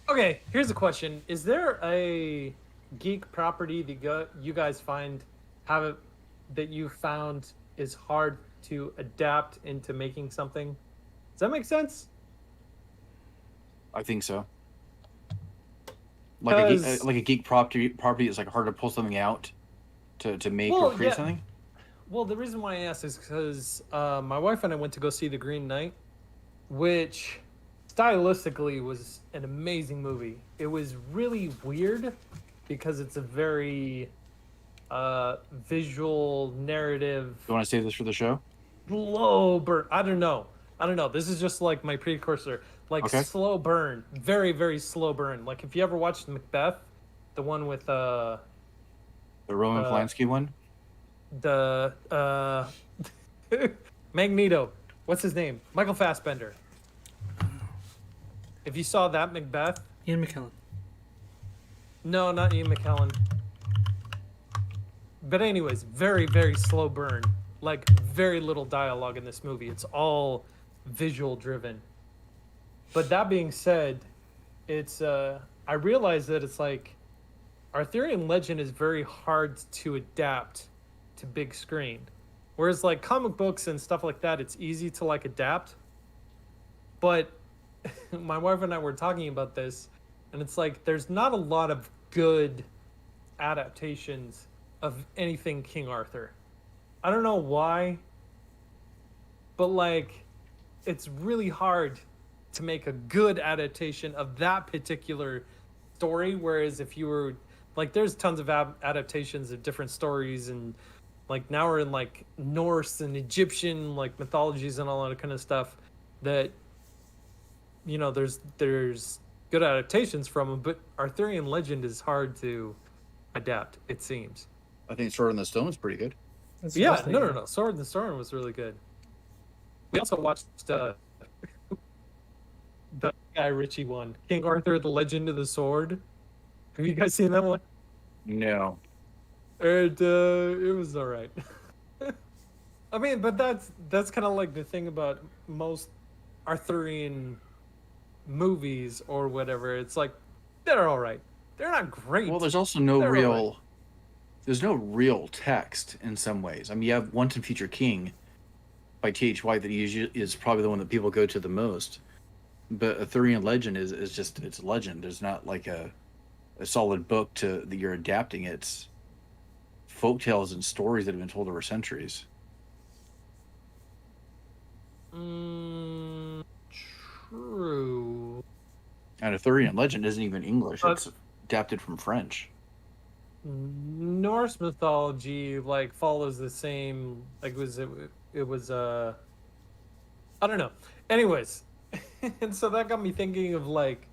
Okay, here's a question: is there a geek property that you guys find have it that you found is hard to adapt into making something? Does that make sense? I think so. Because, Like a geek property is like hard to pull something out to make or well, create yeah. something. Well, the reason why I asked is because my wife and I went to go see The Green Knight, which stylistically was an amazing movie. It was really weird because it's a very visual narrative You want to save this for the show? slow burn. I don't know. This is just like my precursor, like Okay. slow burn, very very slow burn. Like if you ever watched Macbeth, the one with The Roman uh Polanski one. the Magneto, what's his name, Michael Fassbender. If you saw that Macbeth, Ian McKellen. no, not Ian McKellen. But anyways, very very slow burn. Like very little dialogue in this movie. It's all visual driven. But that being said, it's I realize that it's like Arthurian legend is very hard to adapt to big screen. Whereas like comic books and stuff like that, it's easy to like adapt. But my wife and I were talking about this, and it's like there's not a lot of good adaptations of anything King Arthur. I don't know why, but like it's really hard to make a good adaptation of that particular story. Whereas if you were like, there's tons of adaptations of different stories, and like now we're in like Norse and Egyptian like mythologies and all that kind of stuff that there's good adaptations from them, but Arthurian legend is hard to adapt. It seems. I think Sword in the Stone is pretty good. That's what I was Yeah, no, no, thinking. no. Sword in the Storm was really good. We also watched the Guy Ritchie one, King Arthur: The Legend of the Sword. Have you guys seen that one? No. It was all right. I mean, but that's kind of like the thing about most Arthurian movies or whatever. It's like they're all right. They're not Well, great. there's also no They're all right. real. There's no real text in some ways. I mean, you have Once and Future King by T.H. White that usually is probably the one that people go to the most. But Arthurian legend is just it's legend. There's not like a solid book to that you're adapting. It's folk tales and stories that have been told over centuries. Mm, true. And Arthurian legend isn't even English. But It's adapted from French. Norse mythology like follows the same like it was I don't know. Anyways, and so that got me thinking of like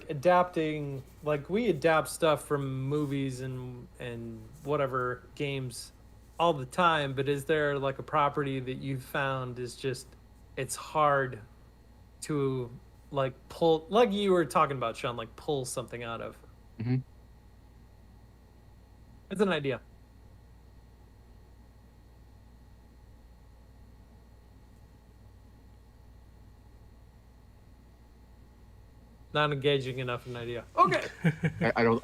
adapting, like we adapt stuff from movies and whatever games all the time, but is there like a property that you found is just it's hard to like pull, like you were talking about, Sean, like pull something out of? Mm-hmm. It's an idea. Not engaging enough an idea. Okay. I don't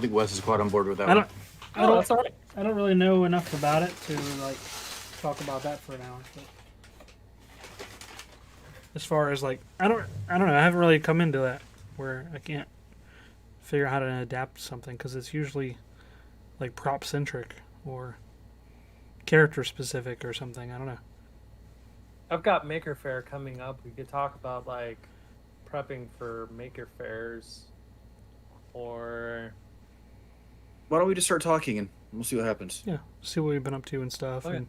think Wes is quite on board with that I one. don't. I No, don't. that's all right. I don't really know enough about it to like talk about that for an hour. But as far as like, I don't. I don't know. I haven't really come into that where I can't figure out how to adapt something because it's usually like prop centric or character specific or something. I don't know. I've got Maker Fair coming up. We could talk about like prepping for Maker Fairs or Why don't we just start talking and we'll see what happens? Yeah, see what we've been up to and stuff, okay. and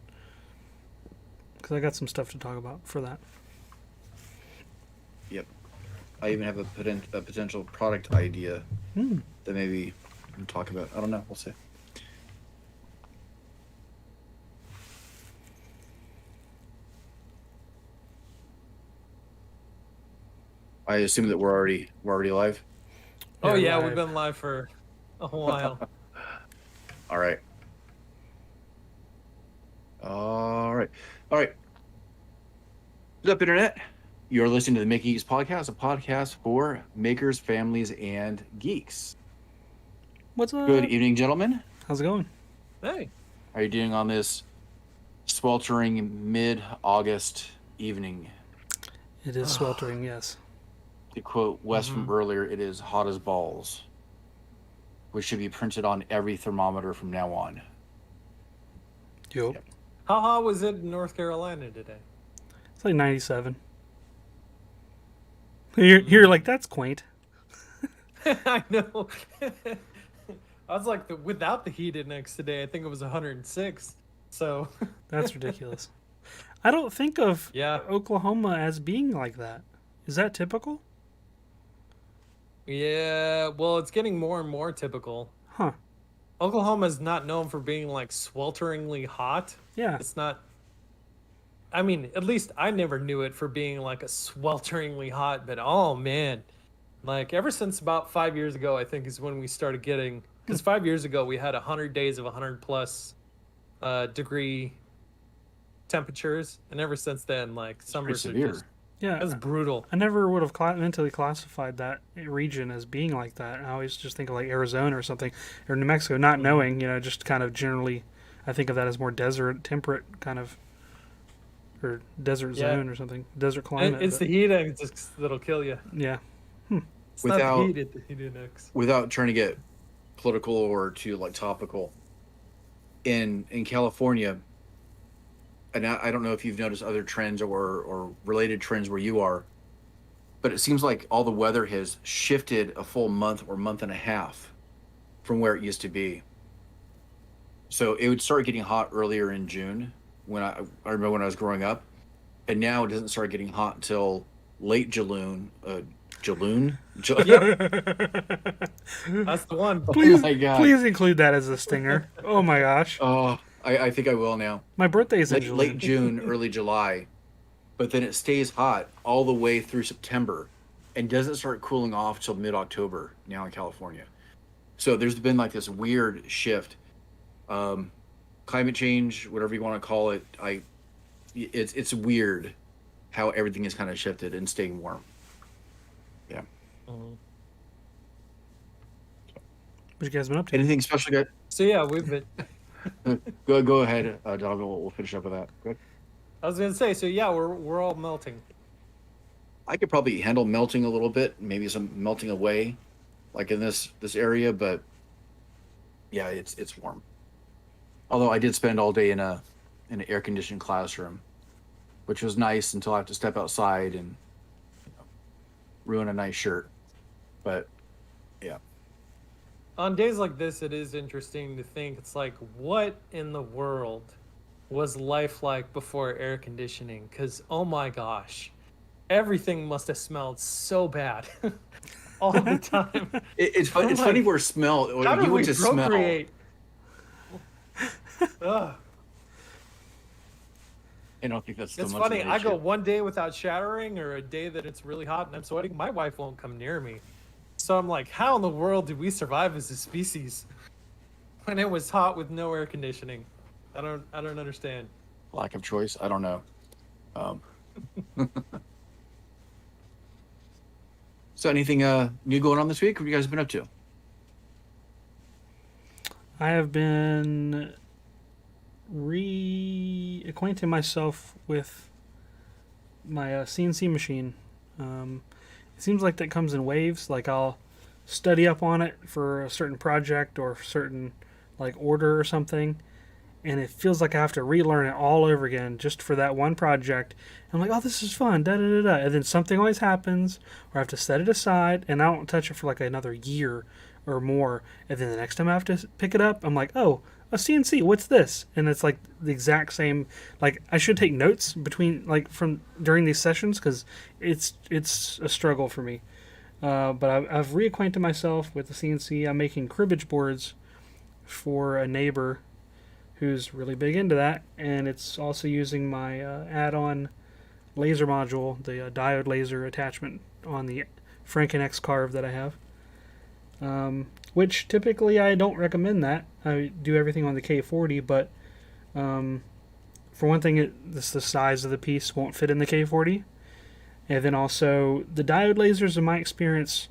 because I got some stuff to talk about for that. Yep. I even have a potential product idea Hmm. that maybe we can talk about. I don't know. We'll see. I assume that we're already live. Oh Yeah, yeah, we've live. been live for a while. All right. All right. All right. What's up, internet? You're listening to the Making Geeks podcast, a podcast for makers, families, and geeks. What's up? Good evening, gentlemen. How's it going? Hey. How are you doing on this sweltering mid-August evening? It is sweltering, yes. To quote Wes from earlier, it is hot as balls, which should be printed on every thermometer from now on. Yep. How hot was it in North Carolina today? It's like 97. You're like, that's quaint. I know. I was like, without the heat index today, I think it was 106. So That's ridiculous. I don't think of yeah, Oklahoma as being like that. Is that typical? yeah. Well, it's getting more and more typical. Huh. Oklahoma's not known for being like swelteringly hot. Yeah. It's not. I mean, at least I never knew it for being like a swelteringly hot. But oh man, like ever since about 5 years ago, I think is when we started getting. Because 5 years ago we had 100 days of 100 plus degree temperatures, and ever since then, like summers are severe. just Yeah. that's brutal. I never would have mentally classified that region as being like that. I always just think of like Arizona or something, or New Mexico, not knowing, just kind of generally, I think of that as more desert, temperate kind of, or desert Yeah. zone or something, desert climate. It's the heat index that'll kill you. Yeah. It's not the heat, it's the heat index. Without trying to get political or too like topical, in California, and I don't know if you've noticed other trends or related trends where you are, but it seems like all the weather has shifted a full month or month and a half from where it used to be. So it would start getting hot earlier in June when I remember when I was growing up, and now it doesn't start getting hot until late June. June? That's the one. Please, my God. please include that as a stinger. Oh my gosh. Oh, I think I will now. My birthday is in July. Late June, early July, but then it stays hot all the way through September and doesn't start cooling off till mid-October now in California. So there's been like this weird shift. Climate change, whatever you want to call it, it's weird how everything is kind of shifted and staying warm. Yeah. What you guys been up to? Anything special, guys? So yeah, we've been. Go ahead, Donovan. We'll finish up with that. Good. I was gonna say, so yeah, we're all melting. I could probably handle melting a little bit, maybe some melting away, like in this area, but yeah, it's warm. Although I did spend all day in an air conditioned classroom, which was nice until I have to step outside and ruin a nice shirt. But yeah. On days like this, it is interesting to think. It's like, what in the world was life like before air conditioning? Because oh my gosh, everything must have smelled so bad all the time. It's funny. It's funny where smell. How did You we went to smell. procreate? Ugh. I don't think that's so It's much funny. of an I issue. go one day without showering, or a day that it's really hot and I'm sweating. My wife won't come near me. So I'm like, how in the world did we survive as a species when it was hot with no air conditioning? I don't understand. Lack of choice. I don't know. So anything new going on this week? What have you guys been up to? I have been reacquainting myself with my CNC machine. It seems like that comes in waves. Like I'll study up on it for a certain project or certain like order or something, and it feels like I have to relearn it all over again just for that one project. I'm like, oh, this is fun, da da da da. And then something always happens, or I have to set it aside, and I don't touch it for like another year or more. And then the next time I have to pick it up, I'm like, oh, a CNC, what's this? And it's like the exact same. Like I should take notes from during these sessions because it's a struggle for me. But I've reacquainted myself with the CNC. I'm making cribbage boards for a neighbor who's really big into that, and it's also using my add-on laser module, the diode laser attachment on the Franken X carve that I have. Which typically I don't recommend that. I do everything on the K40, but for one thing, the size of the piece won't fit in the K40, And then also the diode lasers, in my experience,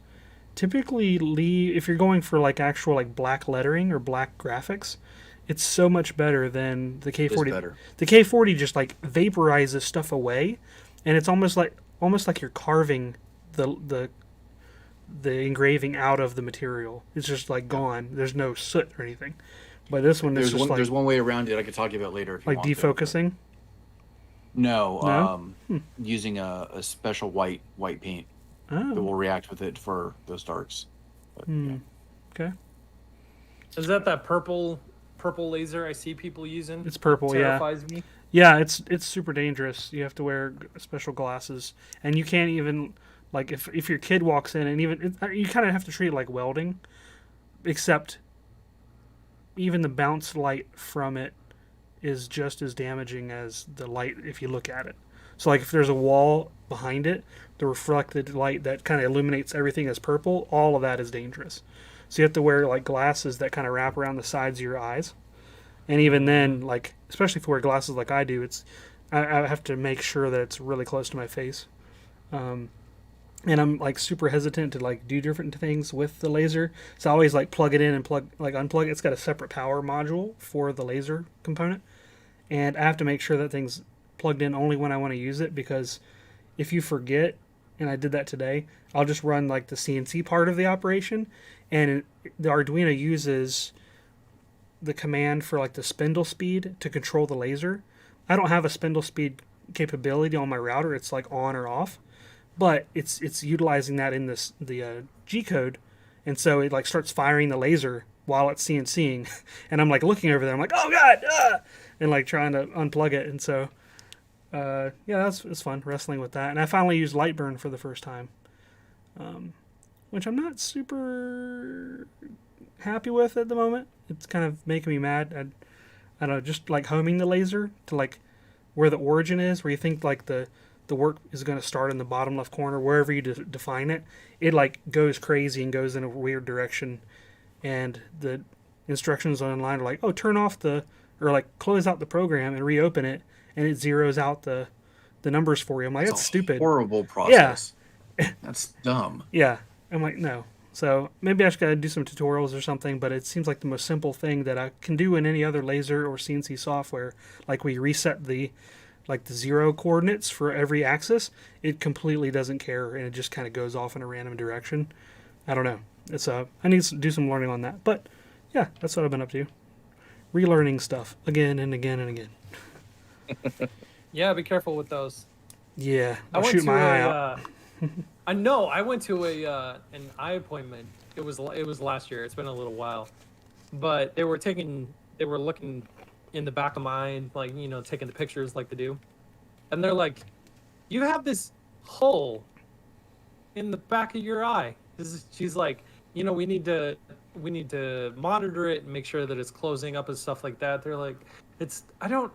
typically leave if you're going for like actual like black lettering or black graphics. It's so much better than the It's K40. better. The K40 just like vaporizes stuff away, and it's almost like you're carving the the engraving out of the material. It's just like Yeah. gone. There's no soot or anything. But this one is There's just one. like There's one way around it. I could talk to you about later if you want to. But defocusing. no, No. using a special white paint that Oh. will react with it for those darks. But, yeah. Okay. Is that purple laser I see people using? It's purple. Yeah. Terrifies me. Yeah. It's super dangerous. You have to wear special glasses, and you can't even like if your kid walks in and even you kind of have to treat it like welding, except even the bounce light from it is just as damaging as the light if you look at it. So like if there's a wall behind it, the reflected light that kind of illuminates everything as purple, all of that is dangerous. So you have to wear like glasses that kind of wrap around the sides of your eyes. And even then, like especially if you wear glasses like I do, I have to make sure that it's really close to my face. And I'm like super hesitant to like do different things with the laser. So I always like plug it in and unplug it. It's got a separate power module for the laser component. And I have to make sure that thing's plugged in only when I want to use it, because if you forget, and I did that today, I'll just run like the CNC part of the operation, and the Arduino uses the command for like the spindle speed to control the laser. I don't have a spindle speed capability on my router. It's like on or off, but it's utilizing that in the G code, and so it like starts firing the laser while it's CNCing, and I'm like looking over there. I'm like, oh god, and like trying to unplug it, and so yeah, it's fun wrestling with that. And I finally used Lightburn for the first time, which I'm not super happy with at the moment. It's kind of making me mad. I don't know, just like homing the laser to like where the origin is, where you think like the work is going to start in the bottom left corner, wherever you define it, it like goes crazy and goes in a weird direction. And the instructions online are like, oh, turn off or like close out the program and reopen it, and it zeroes out the numbers for you. I'm like, It's that's a stupid. horrible process. That's dumb. Yeah. I'm like, no. So maybe I just got to do some tutorials or something, but it seems like the most simple thing that I can do in any other laser or CNC software. Like we reset the zero coordinates for every axis, it completely doesn't care, and it just kind of goes off in a random direction. I don't know. I need to do some learning on that. But yeah, that's what I've been up to. Relearning stuff again and again and again. Yeah, be careful with those. Yeah, I I'll went shoot to my eye a, out. I know. I went to an eye appointment. It was last year. It's been a little while, but they were looking in the back of my eye, like taking the pictures like they do, and they're like, "You have this hole in the back of your eye." She's like, we need to monitor it and make sure that it's closing up and stuff like that. They're like, I don't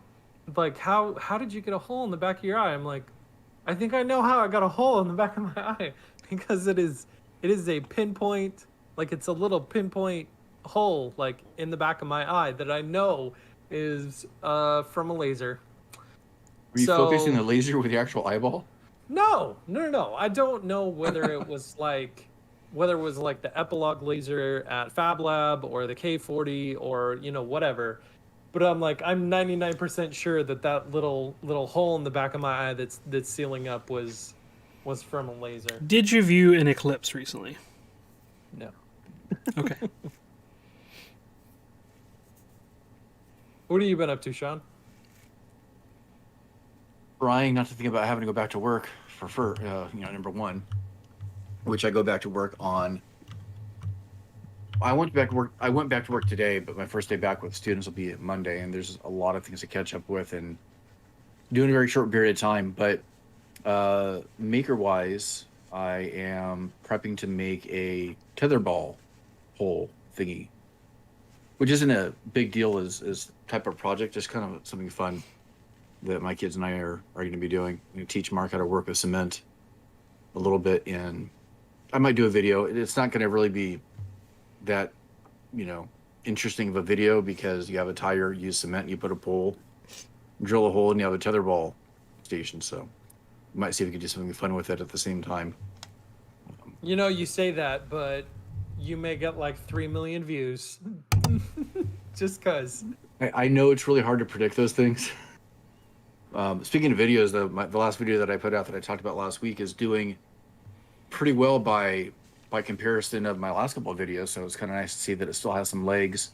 like how did you get a hole in the back of your eye? I'm like, I think I know how I got a hole in the back of my eye, because it is a pinpoint, like it's a little pinpoint hole like in the back of my eye that I know is from a laser. Were you focusing the laser with the actual eyeball? No. I don't know whether it was like the Epilogue laser at Fab Lab or the K40 or whatever. But I'm 99% sure that little hole in the back of my eye that's sealing up was from a laser. Did you view an eclipse recently? No. Okay. What have you been up to, Sean? Trying not to think about having to go back to work for number one, which I go back to work on. I went back to work today, but my first day back with students will be Monday, and there's a lot of things to catch up with and do in a very short period of time. But maker-wise, I am prepping to make a tetherball hole thingy, which isn't a big deal as type of project, just kind of something fun that my kids and I are going to be doing. I'm going to teach Mark how to work with cement a little bit, and I might do a video. It's not going to really be that interesting of a video, because you have a tire, you use cement, you put a pole, drill a hole, and you have a tetherball station. So we might see if we can do something fun with it at the same time. You know, you say that, but you may get like 3 million views. Just cause. I know it's really hard to predict those things. Speaking of videos, though, the last video that I put out that I talked about last week is doing pretty well by comparison of my last couple of videos. So it's kind of nice to see that it still has some legs,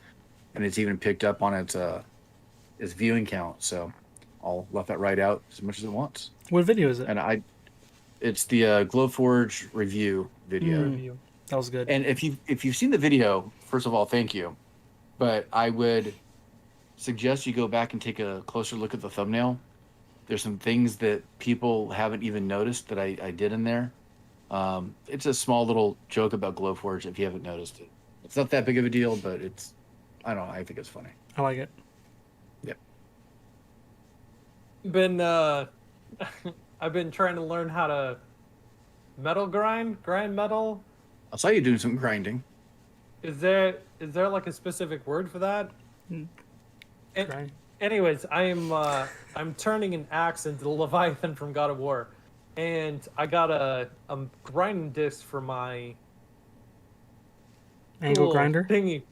and it's even picked up on its viewing count. So I'll let that ride out as much as it wants. What video is it? And it's the Glowforge review video. That was good. And if you've seen the video, first of all, thank you. But I would suggest you go back and take a closer look at the thumbnail. There's some things that people haven't even noticed that I did in there. It's a small little joke about Glowforge if you haven't noticed it. It's not that big of a deal, but I don't know, I think it's funny. I like it. Yep. I've been trying to learn how to grind metal. I saw you doing some grinding. Is there like a specific word for that? Grind. Anyways, I'm turning an axe into the Leviathan from God of War, and I got a grinding disc for my Angle grinder thingy,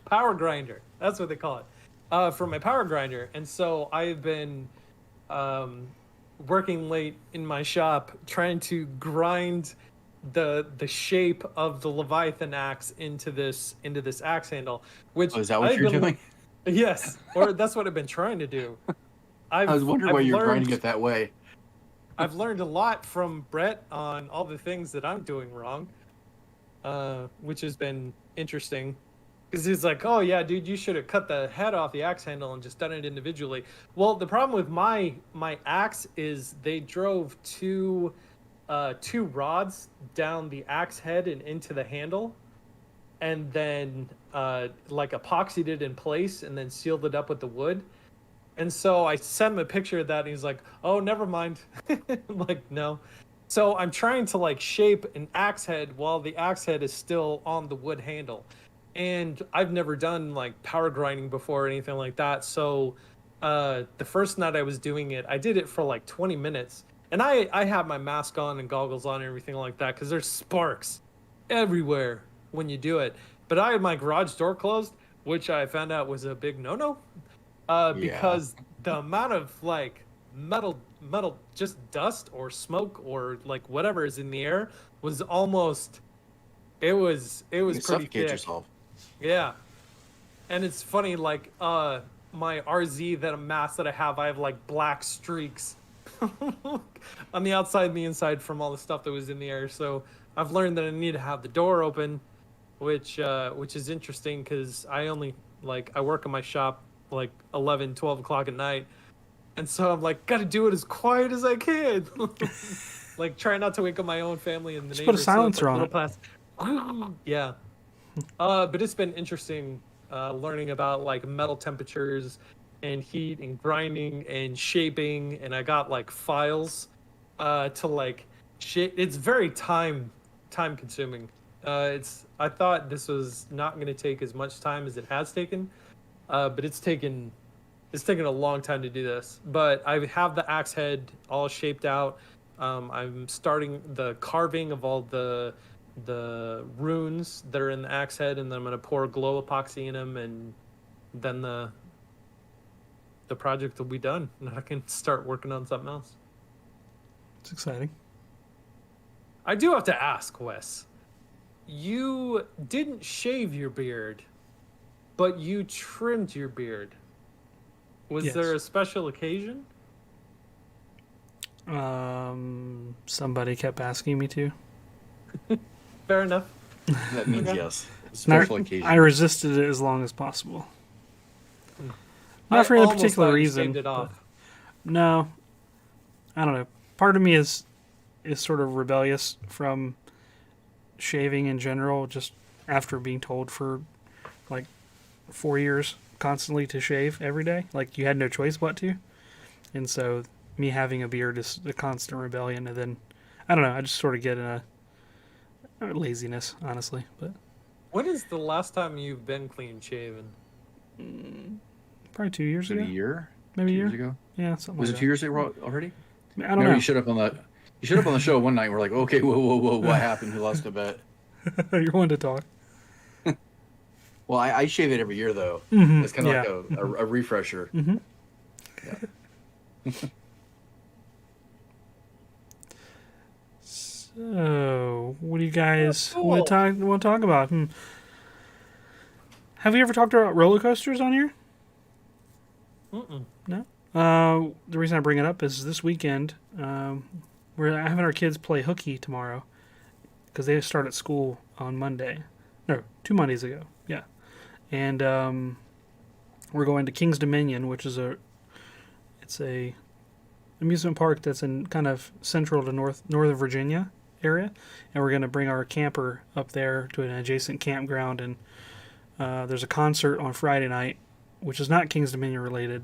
power grinder. That's what they call it, for my power grinder. And so I've been working late in my shop trying to grind the shape of the Leviathan axe into this axe handle. Which is that what you're doing? Yes, or that's what I've been trying to do. I was wondering why you're grinding it that way. I've learned a lot from Brett on all the things that I'm doing wrong, which has been interesting. Because he's like, "Oh yeah, dude, you should have cut the head off the axe handle and just done it individually." Well, the problem with my axe is they drove two rods down the axe head and into the handle, and then like epoxied it in place and then sealed it up with the wood. And so I sent him a picture of that, and he's like, "Oh, never mind." I'm like, no. So I'm trying to like shape an axe head while the axe head is still on the wood handle. And I've never done like power grinding before or anything like that. So the first night I was doing it, I did it for like 20 minutes. And I have my mask on and goggles on and everything like that because there's sparks everywhere when you do it. But I had my garage door closed, which I found out was a big no-no. Because the amount of like metal just dust or smoke or like whatever is in the air was almost it was pretty suffocate thick. yourself. Yeah. And it's funny, like my RZ mask that I have like black streaks on the outside and the inside from all the stuff that was in the air. So I've learned that I need to have the door open, which is interesting because I work in my shop like 11, 12 o'clock at night. And so I'm like, gotta do it as quiet as I can. Like, try not to wake up my own family and the Just neighbors. put a silencer on it. Yeah. But it's been interesting learning about like metal temperatures and heat and grinding and shaping. And I got like files to like shape. It's very time consuming. I thought this was not going to take as much time as it has taken. But it's taken a long time to do this. But I have the axe head all shaped out. I'm starting the carving of all the runes that are in the axe head, and then I'm gonna pour glow epoxy in them, and then the project will be done, and I can start working on something else. It's exciting. I do have to ask, Wes. You didn't shave your beard, but you trimmed your beard. Was Yes. there a special occasion? Somebody kept asking me to. Fair enough. That means Okay. yes. And Special occasion. I resisted it as long as possible. I Not for any almost particular thought you reason. shaved it but- off. No, I don't know. Part of me is sort of rebellious from shaving in general, just after being told for like 4 years constantly to shave every day. Like, you had no choice but to. And so me having a beard is a constant rebellion. And then, I don't know, I just sort of get in a laziness, honestly. But When is the last time you've been clean shaven? probably 2 years Was it ago. a year? Maybe a 2 year. years ago? Yeah, something Was like it that. 2 years ago already? I don't Remember, know. you showed up on the show one night. And we're like, okay, whoa, what happened? Who lost a bet? You're one to talk. Well, I shave it every year though. It's kind of like Yeah. a refresher. Yeah. So, what do you guys Oh, want to cool. talk about? Have we ever talked about roller coasters on here? Mm-mm. No. The reason I bring it up is this weekend we're having our kids play hooky tomorrow because they start at school on Monday. No, 2 Mondays ago. Yeah, and we're going to King's Dominion, which is a amusement park that's in kind of central to northern Virginia area, and we're going to bring our camper up there to an adjacent campground. And there's a concert on Friday night, which is not King's Dominion related.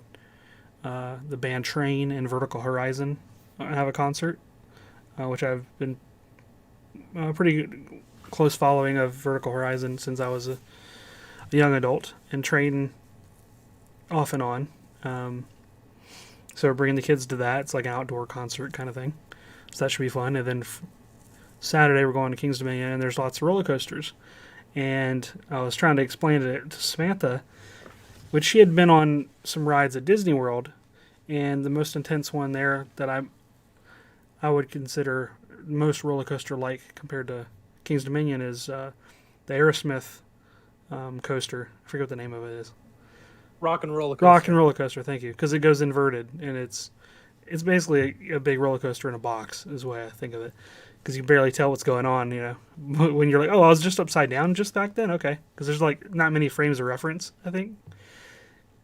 The band Train and Vertical Horizon have a concert, which I've been pretty close following of Vertical Horizon since I was a young adult, and Train off and on. So we're bringing the kids to that. It's like an outdoor concert kind of thing. So that should be fun. And then Saturday we're going to King's Dominion, and there's lots of roller coasters. And I was trying to explain it to Samantha, which she had been on some rides at Disney World, and the most intense one there that I would consider most roller coaster like compared to King's Dominion is the Aerosmith coaster. I forget what the name of it is. Rock and roller coaster. Rock and roller coaster. Thank you, because it goes inverted, and it's basically a big roller coaster in a box is the way I think of it, because you barely tell what's going on. When you're like, oh, I was just upside down just back then. Okay, because there's like not many frames of reference, I think.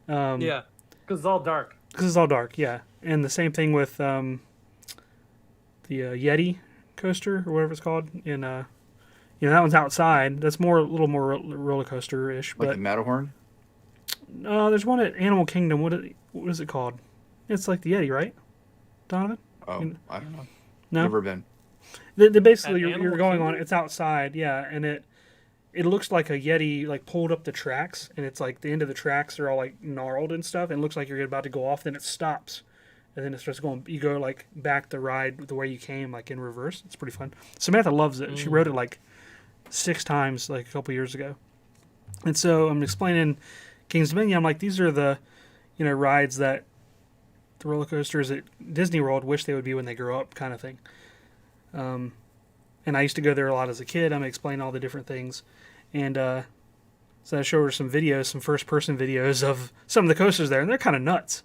Yeah, because it's all dark. Because it's all dark, yeah. And the same thing with the Yeti coaster or whatever it's called. In that one's outside. That's a little more roller coaster ish. Like But the Matterhorn. there's one at Animal Kingdom. What is it called? It's like the Yeti, right, Donovan? Oh, You- I don't know. No. Never been. They basically At you're Animal going on. Kingdom? It's outside, yeah, and it looks like a Yeti like pulled up the tracks, and it's like the end of the tracks are all like gnarled and stuff, and it looks like you're about to go off. Then it stops, and then it starts going. You go like back the ride the way you came, like in reverse. It's pretty fun. Samantha loves it. She rode it like 6 times like a couple years ago, and so I'm explaining King's Dominion. I'm like, these are the rides that the roller coasters at Disney World wish they would be when they grow up, kind of thing. And I used to go there a lot as a kid. I'm explaining all the different things, and so I show her some videos, some first-person videos of some of the coasters there, and they're kind of nuts.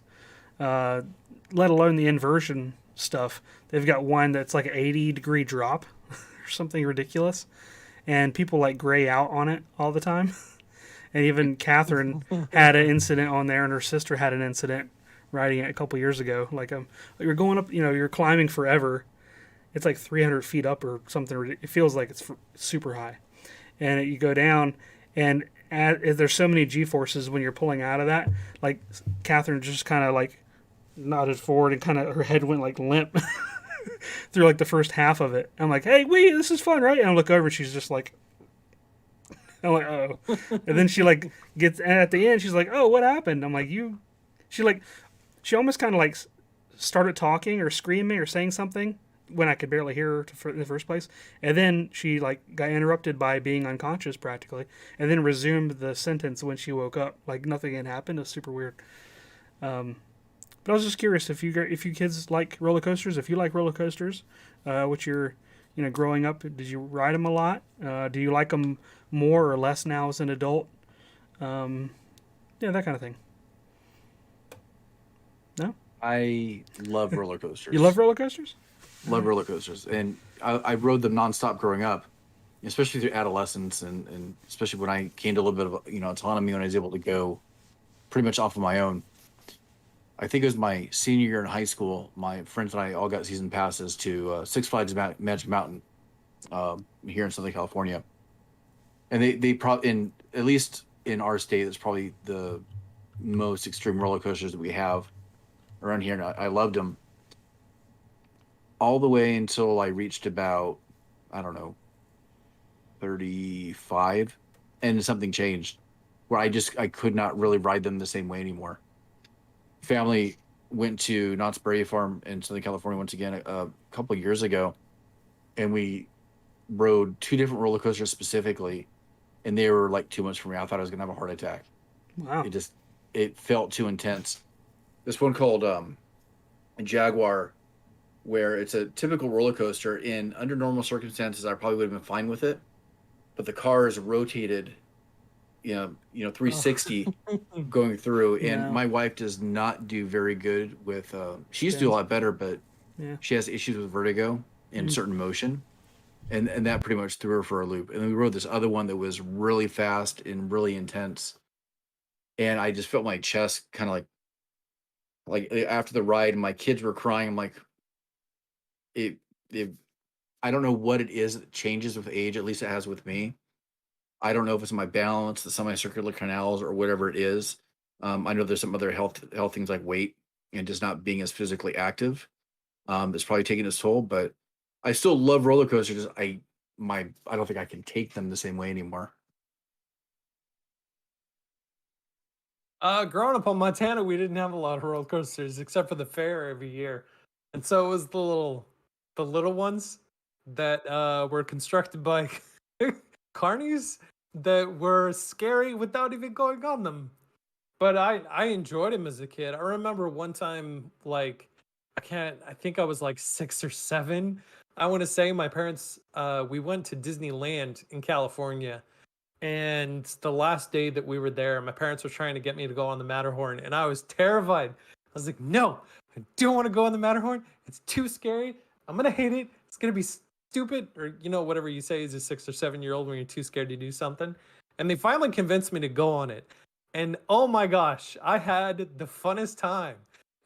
Let alone the inversion stuff. They've got one that's like an 80-degree drop or something ridiculous, and people like gray out on it all the time. And even Catherine had an incident on there, and her sister had an incident riding it a couple years ago. Like you're going up, you're climbing forever. It's like 300 feet up or something. It feels like it's super high. And you go down, and there's so many G-forces when you're pulling out of that. Like, Catherine just kind of, like, nodded forward, and kind of her head went, like, limp through, like, the first half of it. I'm like, hey, this is fun, right? And I look over, and she's just like, I'm like, oh. And then she, like, and at the end, she's like, oh, what happened? I'm like, she almost kind of, like, started talking or screaming or saying something when I could barely hear her in the first place. And then she like got interrupted by being unconscious practically, and then resumed the sentence when she woke up like nothing had happened. It was super weird. But I was just curious if you kids like roller coasters, if you like roller coasters, what you're growing up, did you ride them a lot? Do you like them more or less now as an adult? Yeah, that kind of thing. No? I love roller coasters. You love roller coasters? Love roller coasters, and I rode them nonstop growing up, especially through adolescence, and especially when I gained a little bit of autonomy when I was able to go pretty much off of my own. I think it was my senior year in high school. My friends and I all got season passes to Six Flags Magic Mountain here in Southern California, and they probably at least in our state, it's probably the most extreme roller coasters that we have around here, and I loved them all the way until I reached about, I don't know, 35, and something changed where I could not really ride them the same way anymore. Family went to Knott's Berry Farm in Southern California once again a couple years ago, and we rode two different roller coasters specifically, and they were like too much for me. I thought I was gonna have a heart attack. Wow. It felt too intense. This one called Jaguar, where it's a typical roller coaster. In under normal circumstances, I probably would have been fine with it, but the car is rotated, 360 going through, and No. my wife does not do very good with. She used to do a Spins. lot better, but Yeah. she has issues with vertigo in certain motion, and that pretty much threw her for a loop. And then we rode this other one that was really fast and really intense, and I just felt my chest kind of like after the ride, and my kids were crying. I'm like, it, it I don't know what it is that changes with age. At least it has with me. I don't know if it's my balance, the semicircular canals, or whatever it is. I know there's some other health things like weight and just not being as physically active. That's probably taking its toll. But I still love roller coasters. I don't think I can take them the same way anymore. Growing up on Montana, we didn't have a lot of roller coasters except for the fair every year, and so it was the little ones that were constructed by carnies that were scary without even going on them. But I enjoyed them as a kid. I remember one time, like, I think I was like 6 or 7. I want to say my parents, we went to Disneyland in California, and the last day that we were there, my parents were trying to get me to go on the Matterhorn, and I was terrified. I was like, no, I don't want to go on the Matterhorn. It's too scary. I'm gonna hate it. It's gonna be stupid, or whatever you say as a 6 or 7 year old when you're too scared to do something. And they finally convinced me to go on it. And oh my gosh, I had the funnest time.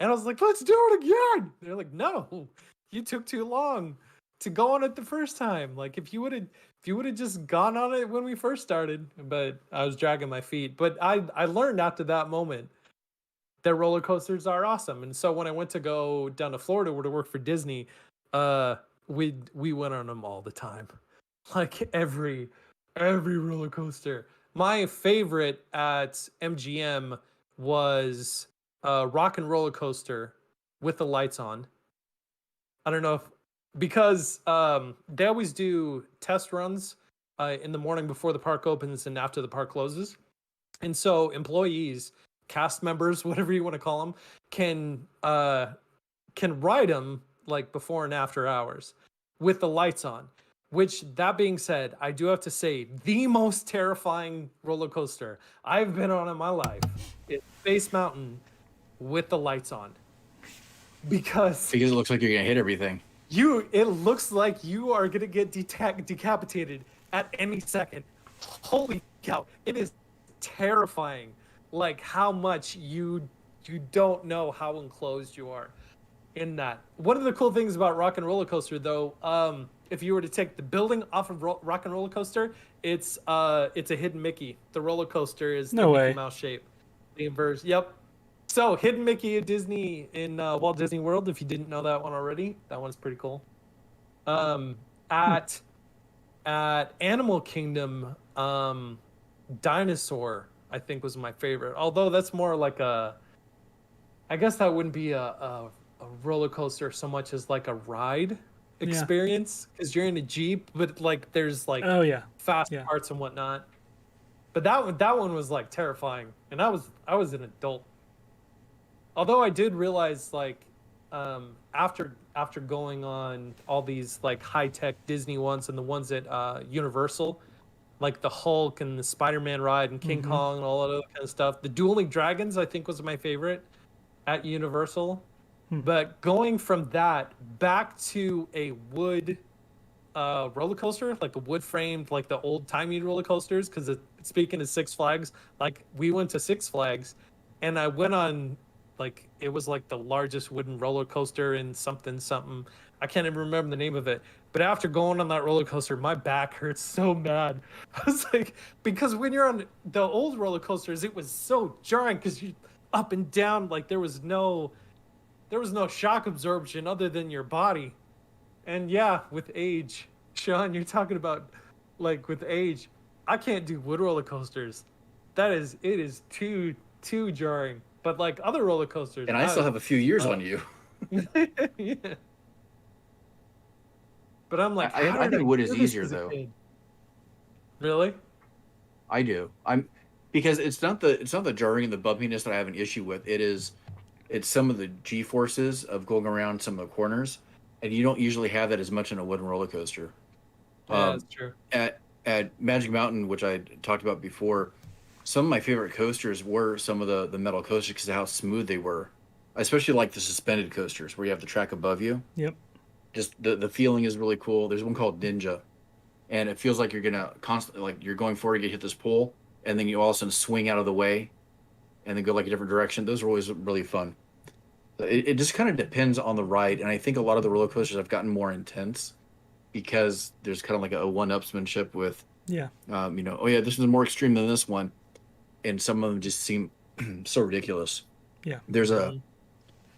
And I was like, let's do it again. They're like, no, you took too long to go on it the first time. Like if you would have just gone on it when we first started, but I was dragging my feet. But I learned after that moment that roller coasters are awesome. And so when I went to go down to Florida to work for Disney, we went on them all the time. Like every roller coaster. My favorite at MGM was Rock and Roller Coaster with the lights on. I don't know if because they always do test runs in the morning before the park opens and after the park closes. And so employees, cast members, whatever you want to call them, can ride them like before and after hours with the lights on. Which, that being said, I do have to say, the most terrifying roller coaster I've been on in my life is Space Mountain with the lights on. Because Because it looks like you're gonna hit everything. it looks like you are gonna get decapitated at any second. Holy cow! It is terrifying. Like how much you don't know how enclosed you are in that. One of the cool things about Rock and Roller Coaster, though, if you were to take the building off of Rock and Roller Coaster, it's a hidden Mickey. The roller coaster is No the way. Mickey Mouse shape. The inverse. Yep. So hidden Mickey at Disney in Walt Disney World. If you didn't know that one already, that one's pretty cool. At Animal Kingdom, Dinosaur I think was my favorite. Although that's more like I guess that wouldn't be a roller coaster so much as like a ride experience because you're in a Jeep, but like there's like Oh yeah. fast Yeah. parts and whatnot. But that one was like terrifying, and I was an adult. Although I did realize like after going on all these like high tech Disney ones and the ones at Universal, like the Hulk and the Spider-Man ride and King Kong and all that other kind of stuff. The Dueling Dragons I think was my favorite at Universal. But going from that back to a wood roller coaster, like a wood framed, like the old timey roller coasters, because speaking of Six Flags, like we went to Six Flags and I went on like it was like the largest wooden roller coaster in something. I can't even remember the name of it. But after going on that roller coaster, my back hurts so bad. I was like, because when you're on the old roller coasters, it was so jarring because you up and down, like there was no shock absorption other than your body. And yeah, with age, Sean, you're talking about like with age, I can't do wood roller coasters. It is too jarring. But like other roller coasters, And I still have a few years on you. yeah. But I'm like, how I did think I wood is do this easier as a though. kid? Really? I do. I'm because it's not the jarring and the bumpiness that I have an issue with. It's some of the G forces of going around some of the corners, and you don't usually have that as much in a wooden roller coaster. Yeah, Um, that's true. at Magic Mountain, which I talked about before, some of my favorite coasters were some of the metal coasters because of how smooth they were. I especially like the suspended coasters where you have the track above you. Yep. Just the feeling is really cool. There's one called Ninja, and it feels like you're gonna constantly like you're going forward, you hit this pole, and then you all of a sudden swing out of the way, and then go like a different direction. Those are always really fun. It just kind of depends on the ride, and I think a lot of the roller coasters have gotten more intense because there's kind of like a one-upsmanship with, Yeah. oh yeah, this is more extreme than this one, and some of them just seem so ridiculous. Yeah. There's a Mhm.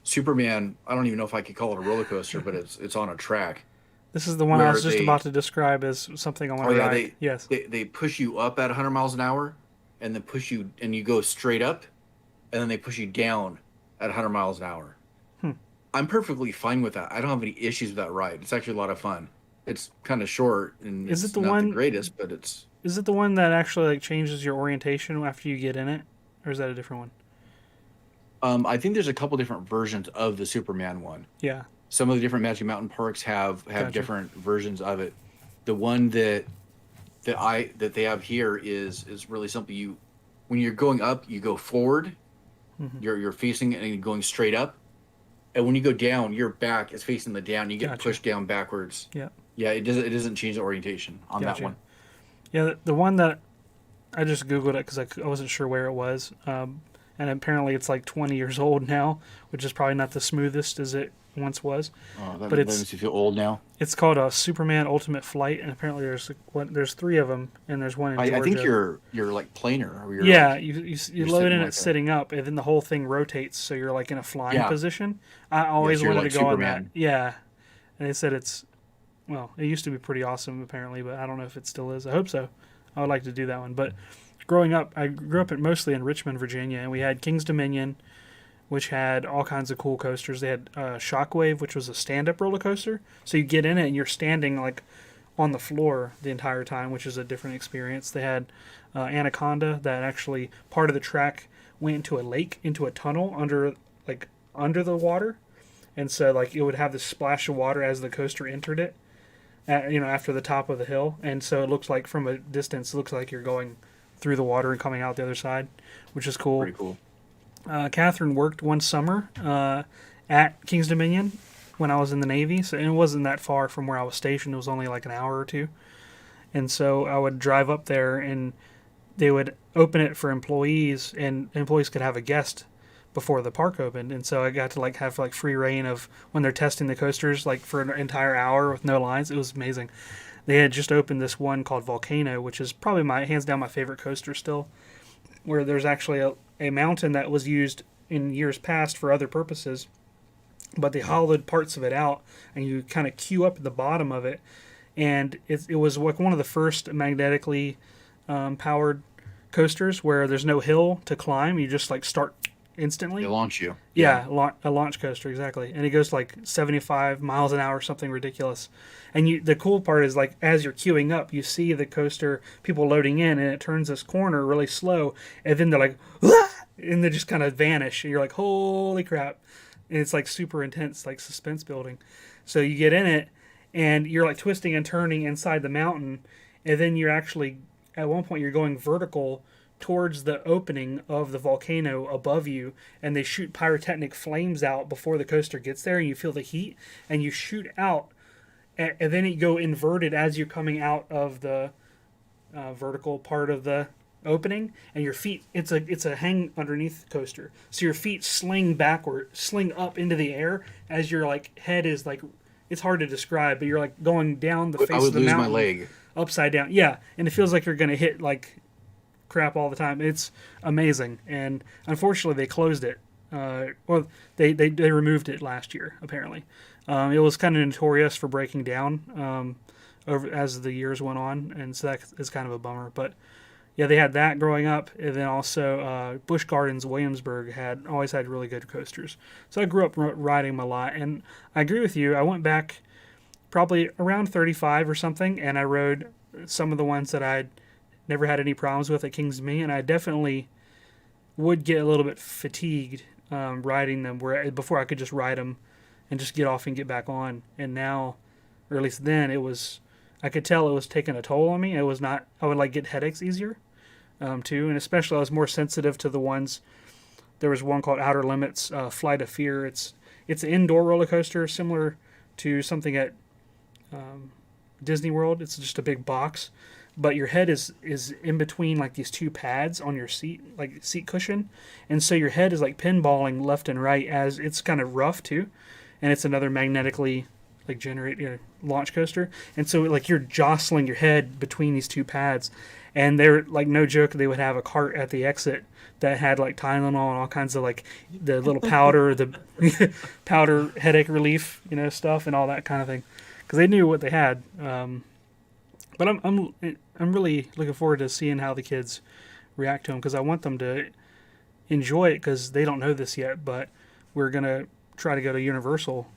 Superman. I don't even know if I could call it a roller coaster, but it's on a track This is the one I where was just they about to describe as something I want oh to yeah ride. Yes. they push you up at 100 miles an hour, and then push you and you go straight up, and then they push you down at 100 miles an hour. Hmm. I'm perfectly fine with that. I don't have any issues with that ride. It's actually a lot of fun. It's kind of short and Is it's it the not one? the greatest, but it's Is it the one that actually like changes your orientation after you get in it, or is that a different one? I think there's a couple different versions of the Superman one. Yeah. Some of the different Magic Mountain parks have Gotcha. different versions of it. The one that they have here is really simple. You when you're going up, you go forward. Mhm. You're facing and you're going straight up. And when you go down, your back is facing the down. You get Gotcha. pushed down backwards. Yeah. Yeah, it doesn't change the orientation on Gotcha. that one. Yeah. The one that I just googled it because I wasn't sure where it was, and apparently it's like 20 years old now, which is probably not the smoothest as it once was. Oh, But that it's- makes you feel old now. It's called a Superman Ultimate Flight, and apparently there's three of them, and there's one in Georgia. I think you're like planar. Or you're Yeah, like, you you're load in sitting it like a- sitting up, and then the whole thing rotates, so you're like in a flying Yeah. position. I always so you're wanted like to go on that. Superman. Yeah, and they said well, it used to be pretty awesome apparently, but I don't know if it still is. I hope so. I would like to do that one. But growing up, I grew up mostly in Richmond, Virginia, and we had King's Dominion, which had all kinds of cool coasters. They had Shockwave, which was a stand-up roller coaster. So you get in it and you're standing like on the floor the entire time, which is a different experience. They had Anaconda, that actually part of the track went into a lake, into a tunnel under the water, and so like it would have this splash of water as the coaster entered it, after the top of the hill, and so it looks like from a distance, it looks like you're going through the water and coming out the other side, which is cool. Pretty cool. Catherine worked one summer at King's Dominion when I was in the Navy, so it wasn't that far from where I was stationed. It was only like an hour or two, and so I would drive up there, and they would open it for employees, and employees could have a guest before the park opened, and so I got to have free reign of when they're testing the coasters for an entire hour with no lines. It was amazing. They had just opened this one called Volcano, which is probably hands down my favorite coaster still, where there's actually a mountain that was used in years past for other purposes, but they hollowed parts of it out, and you kind of queue up at the bottom of it, and it was like one of the first magnetically powered coasters where there's no hill to climb. You just start instantly. They launch you. Yeah, a launch coaster, exactly. And it goes 75 miles an hour, something ridiculous. And the cool part is as you're queuing up, you see the coaster, people loading in, and it turns this corner really slow, and then they're like, "Ah!" And they just kind of vanish, and you're like, holy crap. And it's super intense, suspense building. So you get in it, and you're twisting and turning inside the mountain, and then you're actually, at one point, you're going vertical towards the opening of the volcano above you, and they shoot pyrotechnic flames out before the coaster gets there, and you feel the heat, and you shoot out, and then you go inverted as you're coming out of the vertical part of the opening, and your feet, it's a hang underneath the coaster, so your feet sling up into the air as your head is it's hard to describe, but you're going down the face I of would the lose mountain my leg. upside down. Yeah, and it feels like you're gonna hit crap all the time. It's amazing, and unfortunately they closed it. Well, they removed it last year apparently. It was kind of notorious for breaking down over as the years went on, and so that is kind of a bummer. But Yeah, they had that growing up, and then also Busch Gardens, Williamsburg always had really good coasters. So I grew up riding them a lot, and I agree with you. I went back probably around 35 or something, and I rode some of the ones that I'd never had any problems with at Kingsmead, and I definitely would get a little bit fatigued riding them. Where before I could just ride them and just get off and get back on, and now, or at least then, it was. I could tell it was taking a toll on me. It was not. I would like get headaches easier, too, and especially I was more sensitive to the ones. There was one called Outer Limits, Flight of Fear. It's an indoor roller coaster similar to something at Disney World. It's just a big box, but your head is in between like these two pads on your seat, like seat cushion, and so your head is like pinballing left and right as it's kind of rough too, and it's another magnetically like launch coaster, and so like you're jostling your head between these two pads, and they're like no joke. They would have a cart at the exit that had like Tylenol and all kinds of like the little powder, the powder headache relief, stuff and all that kind of thing, because they knew what they had. But I'm really looking forward to seeing how the kids react to them, because I want them to enjoy it, because they don't know this yet. But we're gonna try to go to Universal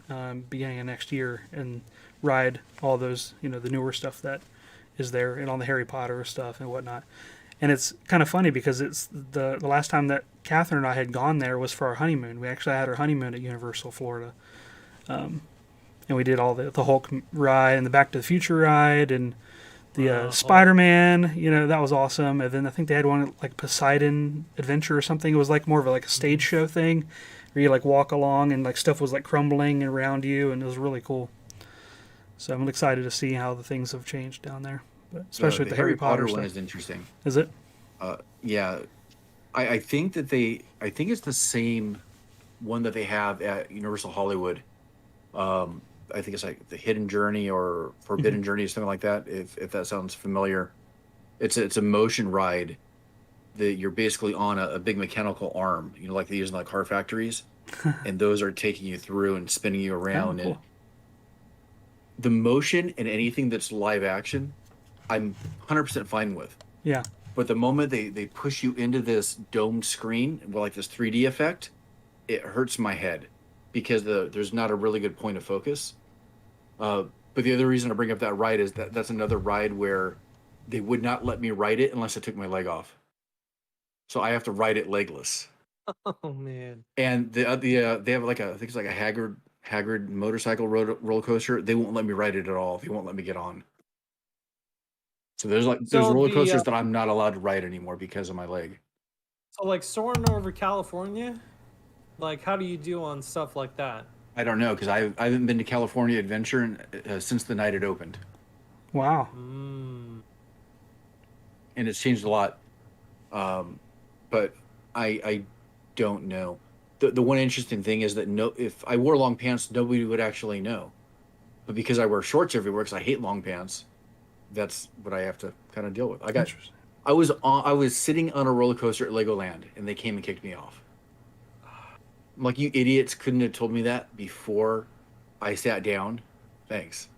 beginning of next year and ride all those the newer stuff that is there, and all the Harry Potter stuff and whatnot. And it's kind of funny because it's the last time that Catherine and I had gone there was for our honeymoon. We actually had our honeymoon at Universal Florida, and we did all the Hulk ride and the Back to the Future ride and the Spider-Man. That was awesome. And then I think they had one like Poseidon Adventure or something. It was like more of like a stage show thing where you like walk along and like stuff was like crumbling around you, and it was really cool. So I'm excited to see how the things have changed down there. But especially with the Harry Potter one stuff. is interesting. Is it? Yeah, I think I think it's the same one that they have at Universal Hollywood. I think it's like the Hidden Journey or Forbidden Journey or something like that. If that sounds familiar, it's a motion ride that you're basically on a big mechanical arm, like they use in like car factories, and those are taking you through and spinning you around. Oh, cool. And the motion and anything that's live action, I'm 100% fine with. Yeah. But the moment they push you into this domed screen with like this 3D effect, it hurts my head because there's not a really good point of focus. But the other reason I bring up that ride is that's another ride where they would not let me ride it unless I took my leg off. So I have to ride it legless. Oh man. And they have like I think it's like a Haggard motorcycle roller coaster. They won't let me ride it at all. They won't let me get on. So there's roller coasters that I'm not allowed to ride anymore because of my leg. So like soaring over California, like how do you do on stuff like that? I don't know because I haven't been to California Adventure since the night it opened. Wow. And it's changed a lot. But I don't know. The one interesting thing is that if I wore long pants, nobody would actually know. But because I wear shorts everywhere, because I hate long pants, that's what I have to kind of deal with. I was sitting on a roller coaster at Legoland, and they came and kicked me off. I'm like, you idiots couldn't have told me that before I sat down. Thanks.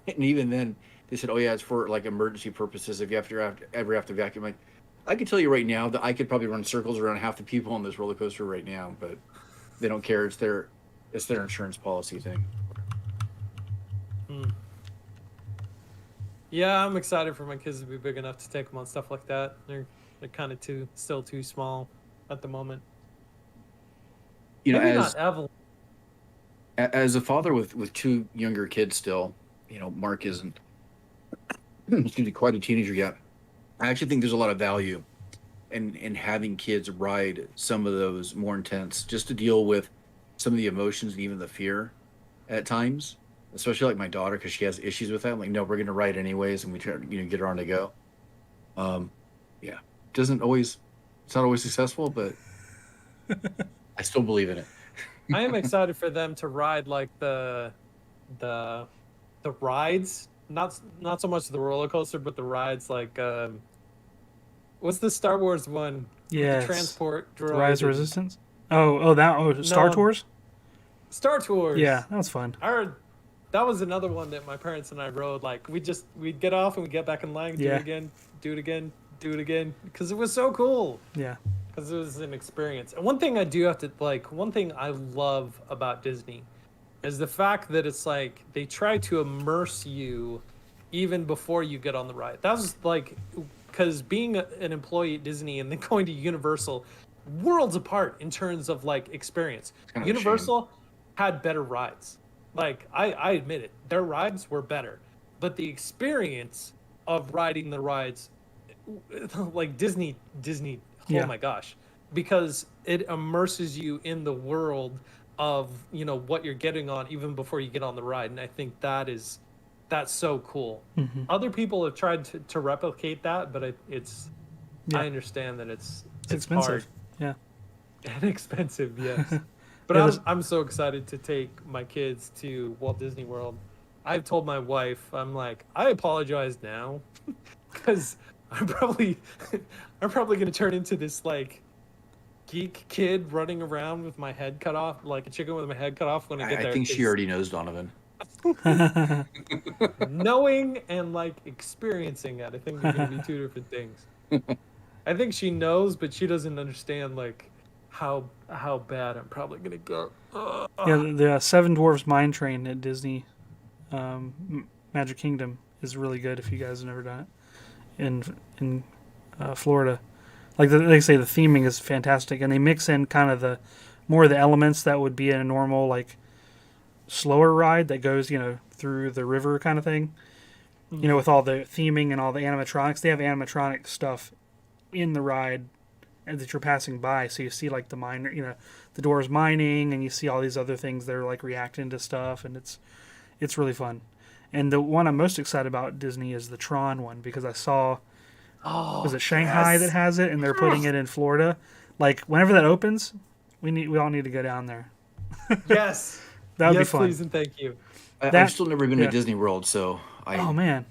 And even then, they said, "Oh yeah, it's for like emergency purposes. If you ever have to vacuum." Like, I can tell you right now that I could probably run circles around half the people on this roller coaster right now, but they don't care. It's their insurance policy thing. Yeah, I'm excited for my kids to be big enough to take them on stuff like that. They're kind of still too small at the moment. Maybe not Evelyn. As a father with two younger kids still, Mark isn't quite a teenager yet. I actually think there's a lot of value in having kids ride some of those more intense, just to deal with some of the emotions and even the fear at times, especially like my daughter, because she has issues with that. I'm like, no, we're going to ride anyways. And we try to, get her on to go. Yeah, it's not always successful, but I still believe in it. I am excited for them to ride like the rides, not so much the roller coaster, but the rides like what's the Star Wars one? Yeah, transport droid. Rise of Resistance. Star Tours. Star Tours. Yeah, that was fun. That was another one that my parents and I rode. Like we'd get off and we'd get back in line, do it again, do it again because it was so cool. Yeah. Because it was an experience. And one thing I do have to like, one thing I love about Disney is the fact that it's like they try to immerse you even before you get on the ride. That was like, because being an employee at Disney and then going to Universal, worlds apart in terms of like experience. kind of a shame. Universal had better rides. Like I admit it, their rides were better, but the experience of riding the rides, like Disney, Yeah. oh my gosh, because it immerses you in the world of what you're getting on even before you get on the ride, and I think that's so cool. Other people have tried to replicate that, but it's Yeah. I understand that it's expensive. hard Yeah. and expensive, yes. But Yeah, I'm so excited to take my kids to Walt Disney World. I've told my wife, I'm like, I apologize now because I'm probably I'm probably gonna turn into this like geek kid running around with my head cut off, like a chicken with my head cut off when I get there. I think she 'cause already knows Donovan. knowing and like experiencing it, I think they're gonna be two different things. I think she knows, but she doesn't understand like how bad I'm probably gonna get. Yeah, the Seven Dwarfs Mine Train at Disney Magic Kingdom is really good if you guys have never done it in Florida. Like they say, the theming is fantastic, and they mix in kind of the more of the elements that would be in a normal like slower ride that goes through the river kind of thing. With all the theming and all the animatronics, they have animatronic stuff in the ride that you're passing by, so you see like the miner, the doors mining, and you see all these other things that are like reacting to stuff, and it's really fun. And the one I'm most excited about at Disney is the Tron one, because I saw was it Shanghai yes. that has it, and they're putting it in Florida. Like whenever that opens, we all need to go down there. Yes. That would yes, be fun. please and thank you. I've still never been yeah. to Disney World, so Oh man,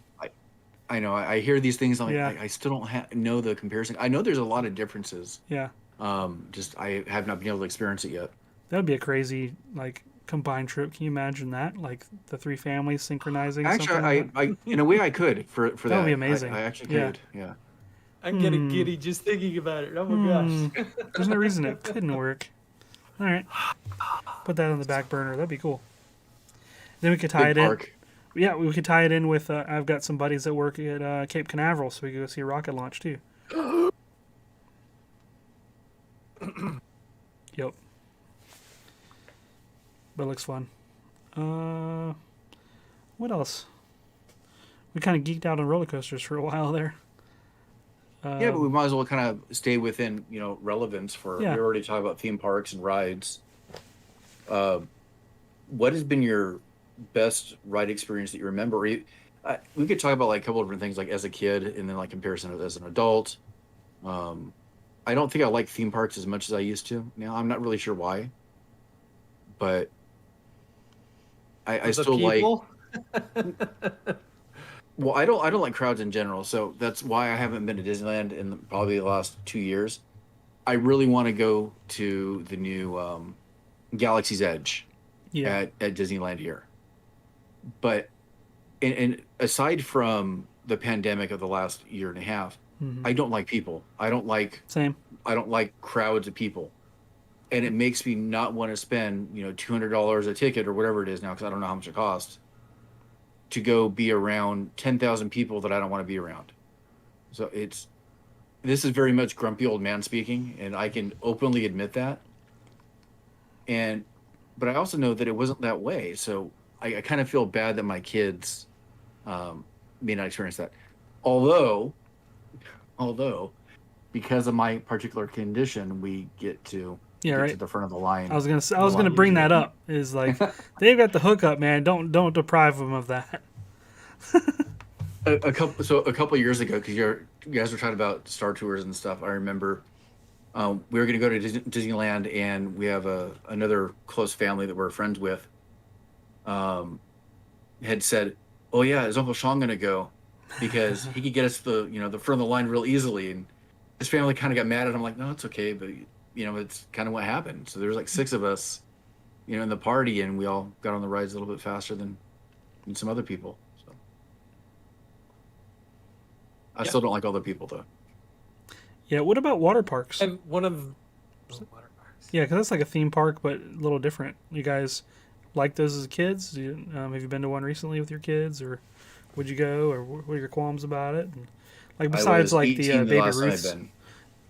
I know I hear these things. I'm like, Yeah. I still don't know the comparison. I know there's a lot of differences. yeah, Just I have not been able to experience it yet. that would be a crazy like combined trip. Can you imagine that? Like the three families synchronizing. Actually, something like that? I in a way I could for that. That would be amazing. I actually Yeah. could. Yeah. I'm getting giddy just thinking about it. Oh my gosh. There's no reason it couldn't work. All right, put that on the back burner. That'd be cool. Then we could tie Big it park. in. Yeah, we could tie it in with. I've got some buddies that work at Cape Canaveral, so we could go see a rocket launch too. Yep. But it looks fun. What else? We kind of geeked out on roller coasters for a while there. Yeah, but we might as well kind of stay within relevance for. Yeah. We already talked about theme parks and rides. What has been your best ride experience that you remember? We could talk about like a couple of different things, like as a kid, and then like comparison as an adult. I don't think I like theme parks as much as I used to. Now I'm not really sure why, but I The still like. people? Well, I don't like crowds in general, so that's why I haven't been to Disneyland in probably the last 2 years. I really want to go to the new Galaxy's Edge Yeah. at Disneyland here. But and aside from the pandemic of the last year and a half, I don't like people. I don't like Same. crowds of people, and it makes me not want to spend $200 a ticket or whatever it is now, because I don't know how much it costs to go be around 10,000 people that I don't want to be around. So this is very much grumpy old man speaking, and I can openly admit that. But I also know that it wasn't that way. So I kind of feel bad that my kids may not experience that. Although, because of my particular condition, we get to Yeah, get right. to the front of the line. I was gonna a lot bring easier. that up. Is like they've got the hookup, man. Don't deprive them of that. A couple years ago, because you guys were talking about Star Tours and stuff, I remember we were going to go to Disneyland, and we have another close family that we're friends with. Had said, "Oh yeah, is Uncle Sean going to go? Because he could get us the front of the line real easily." And his family kind of got mad at him, like, "No, it's okay," but it's kind of what happened. So there was like 6 of us, in the party, and we all got on the rides a little bit faster than some other people. So I still don't like other people though. Yeah. What about water parks? And one of water parks. Yeah, because that's like a theme park, but a little different. You guys like those as kids? Have you been to one recently with your kids, or would you go, or what are your qualms about it? And, like I besides was like the 18 the last time I've been.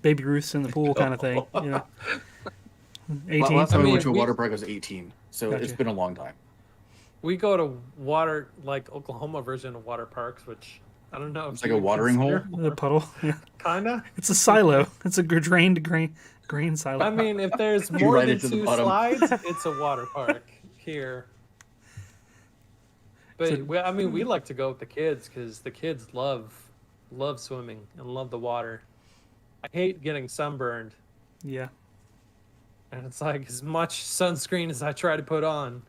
baby Ruths in the pool kind of thing, you know. 18. Last time I went to a we- water park I was 18, so it's Gotcha. been a long time. We go to water, like Oklahoma version of water parks, which I don't know. It's like a watering hole? The puddle. Yeah. Kinda. It's a silo. It's a drained grain silo. I mean, if there's You more ride than it to the 2 bottom. slides, it's a water park here. But I mean, we like to go with the kids because the kids love swimming and love the water. I hate getting sunburned, Yeah. and it's like as much sunscreen as I try to put on,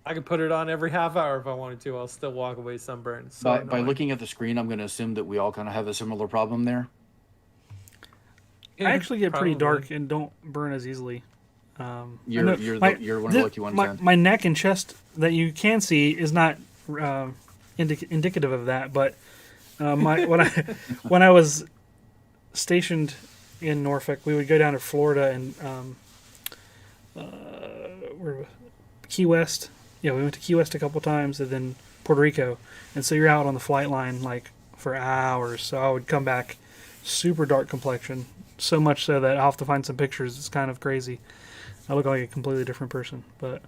I could put it on every half hour if I wanted to. I'll still walk away sunburned. So By annoying. looking at the screen, I'm going to assume that we all kind of have a similar problem there. Yeah, I actually get pretty probably. dark and don't burn as easily. I You're know- you're my- you're one of the lucky ones. Then. My neck and chest that you can see is not indicative of that, but when I was stationed in Norfolk, we would go down to Florida and Key West. Yeah, we went to Key West a couple times, and then Puerto Rico, and so you're out on the flight line like for hours. So I would come back super dark complexion, so much so that I'll have to find some pictures. It's kind of crazy. I look like a completely different person, but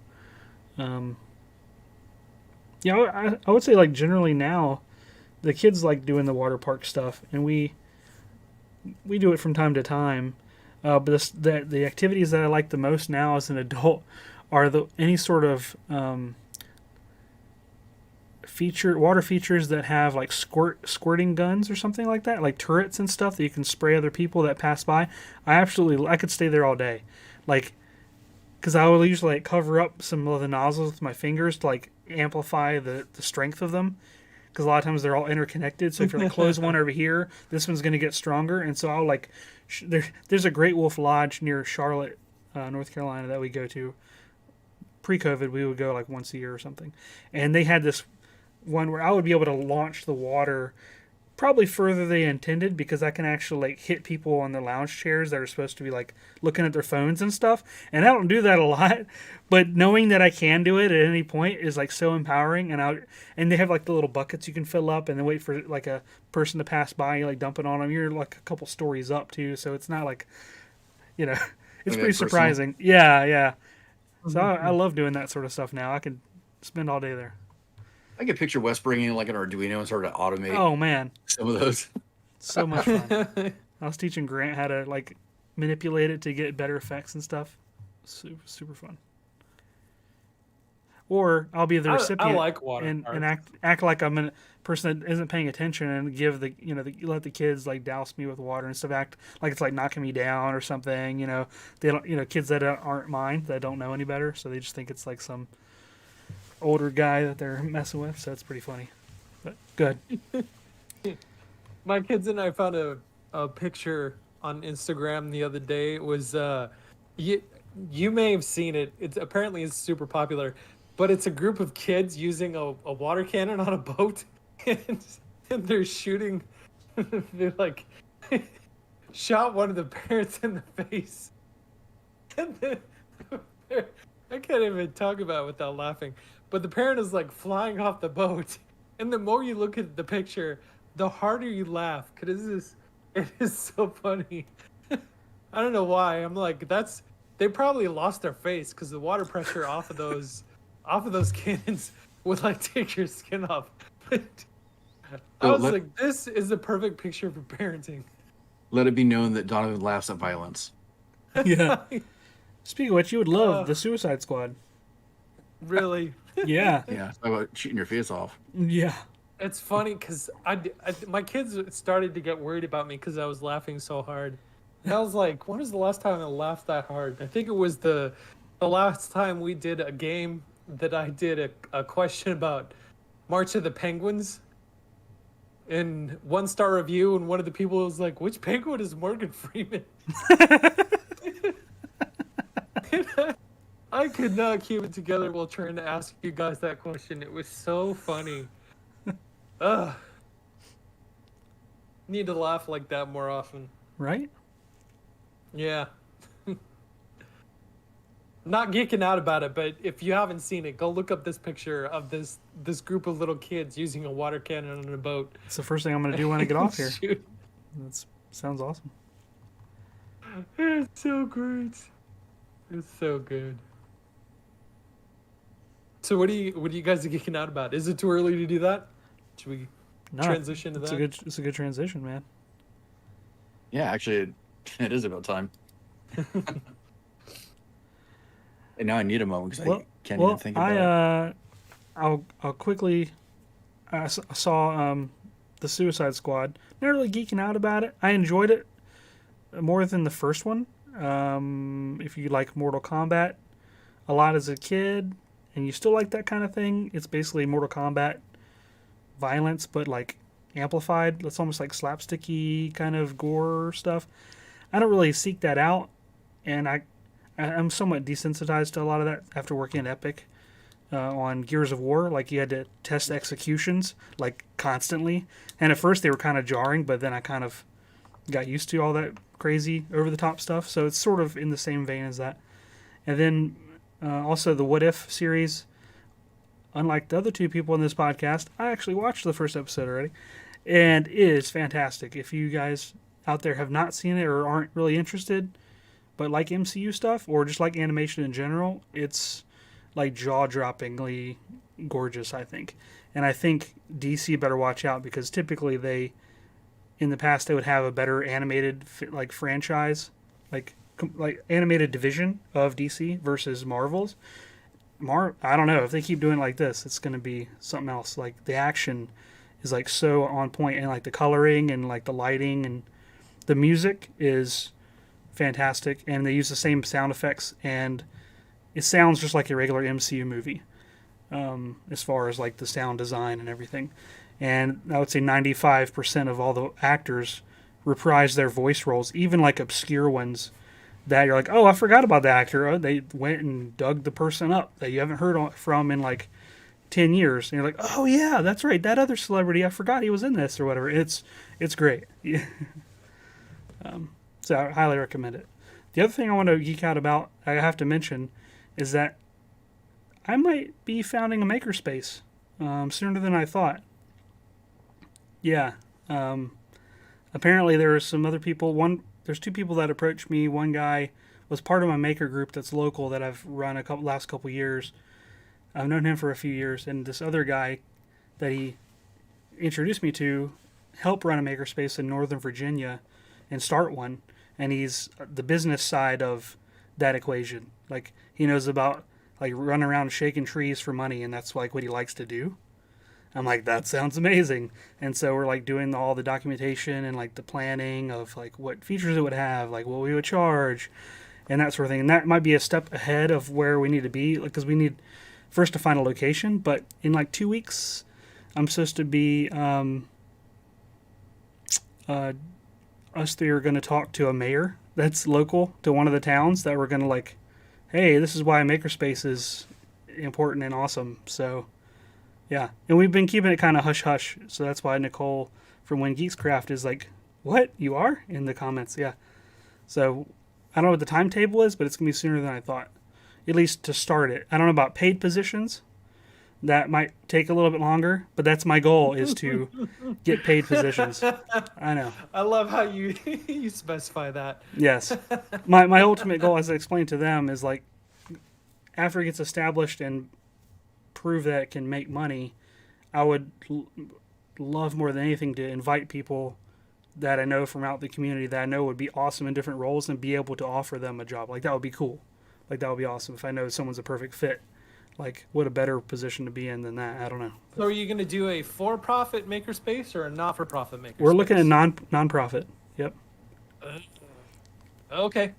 yeah, I would say like generally now, the kids like doing the water park stuff, and we do it from time to time. But the activities that I like the most now as an adult are any sort of water features that have like squirting guns or something like that, like turrets and stuff that you can spray other people that pass by. I could stay there all day, like because I will usually like cover up some of the nozzles with my fingers to like amplify the strength of them. Because a lot of times they're all interconnected. So if you're like close one over here, this one's going to get stronger. And so I'll like, there's a Great Wolf Lodge near Charlotte, North Carolina that we go to. Pre-COVID, we would go like once a year or something. And they had this one where I would be able to launch the water probably further than they intended, because I can actually like hit people on the lounge chairs that are supposed to be like looking at their phones and stuff. And I don't do that a lot, but knowing that I can do it at any point is like so empowering. And they have like the little buckets you can fill up and then wait for like a person to pass by, you like dump it on them. You're like a couple stories up too, so it's not like, it's Like pretty personal. surprising. Yeah. So I love doing that sort of stuff now. I can spend all day there. I can picture Wes bringing like an Arduino and sort of automate Oh man, some of those. so much fun. I was teaching Grant how to like manipulate it to get better effects and stuff. Super fun. Or I'll be the recipient I like water and parks. act like I'm a person that isn't paying attention and give let the kids like douse me with water and stuff. Act like it's like knocking me down or something. They don't. Kids that aren't mine, that don't know any better, so they just think it's like some older guy that they're messing with. So it's pretty funny. But good. My kids and I found a picture on Instagram the other day. It was you may have seen it. It's super popular, but it's a group of kids using a water cannon on a boat, and they're shooting. They like shot one of the parents in the face, and then I can't even talk about it without laughing. But the parent is like flying off the boat, and the more you look at the picture, the harder you laugh, because it is so funny. I don't know why. I'm like, they probably lost their face because the water pressure off of those cannons would like take your skin off. I was like, this is the perfect picture for parenting. Let it be known that Donovan laughs at violence. Yeah. Speaking of which, you would love the Suicide Squad. Really. Yeah. Yeah, talk about shooting your face off. Yeah. It's funny because my kids started to get worried about me because I was laughing so hard. And I was like, when was the last time I laughed that hard? I think it was the last time we did a game that I did a question about March of the Penguins in 1-star review, and one of the people was like, which penguin is Morgan Freeman? I could not keep it together while trying to ask you guys that question. It was so funny. Ugh. Need to laugh like that more often. Right? Yeah. Not geeking out about it, but if you haven't seen it, go look up this picture of this group of little kids using a water cannon on a boat. It's the first thing I'm going to do when I get off here. Shoot. That sounds awesome. It's so great. It's so good. So what do you guys are geeking out about? Is it too early to do that? Should we transition to that? It's a good transition, man. Yeah, actually, it is about time. And now I need a moment because I can't even think about it. I'll quickly. I saw the Suicide Squad. Not really geeking out about it. I enjoyed it more than the first one. If you like Mortal Kombat a lot as a kid, and you still like that kind of thing, it's basically Mortal Kombat violence, but like amplified. It's almost like slapsticky kind of gore stuff. I don't really seek that out, and I'm somewhat desensitized to a lot of that after working at Epic on Gears of War. Like, you had to test executions like constantly, and at first they were kind of jarring, but then I kind of got used to all that crazy over the top stuff. So it's sort of in the same vein as that. And then also the What If series. Unlike the other two people in this podcast, I actually watched the first episode already, and it is fantastic. If you guys out there have not seen it or aren't really interested, but like MCU stuff or just like animation in general, it's like jaw-droppingly gorgeous, I think. And I think DC better watch out, because typically in the past they would have a better animated like franchise, like animated division of DC versus Marvel's. I don't know, if they keep doing it like this, it's going to be something else. Like, the action is like so on point, and like the coloring and like the lighting and the music is fantastic, and they use the same sound effects, and it sounds just like a regular MCU movie as far as like the sound design and everything. And I would say 95% of all the actors reprise their voice roles, even like obscure ones that you're like, oh, I forgot about the actor. Oh, they went and dug the person up that you haven't heard from in like 10 years. And you're like, oh yeah, that's right, that other celebrity, I forgot he was in this or whatever. It's great. So I highly recommend it. The other thing I want to geek out about, I have to mention, is that I might be founding a makerspace sooner than I thought. Yeah. Apparently there are some other people. There's two people that approached me. One guy was part of my maker group that's local that I've run last couple years. I've known him for a few years, and this other guy that he introduced me to helped run a makerspace in Northern Virginia and start one. And he's the business side of that equation. Like, he knows about like running around shaking trees for money, and that's like what he likes to do. I'm like, that sounds amazing. And so we're like doing all the documentation and like the planning of like what features it would have, like what we would charge, and that sort of thing. And that might be a step ahead of where we need to be, because we need first to find a location. But in like 2 weeks, I'm supposed to be us three are going to talk to a mayor that's local to one of the towns, that we're going to like, hey, this is why makerspace is important and awesome. So yeah, and we've been keeping it kind of hush-hush, so that's why Nicole from When Geeks Craft is like, what, you are? In the comments, yeah. So I don't know what the timetable is, but it's going to be sooner than I thought, at least to start it. I don't know about paid positions. That might take a little bit longer, but that's my goal, is to get paid positions. I know. I love how you you specify that. Yes. My ultimate goal, as I explained to them, is like, after it gets established and prove that it can make money, I would love more than anything to invite people that I know from out the community that I know would be awesome in different roles, and be able to offer them a job. Like, that would be cool. Like, that would be awesome if I know someone's a perfect fit. Like, what a better position to be in than that? I don't know. So are you going to do a for-profit makerspace or a not-for-profit makerspace? We're looking at non-profit. Yep. Okay.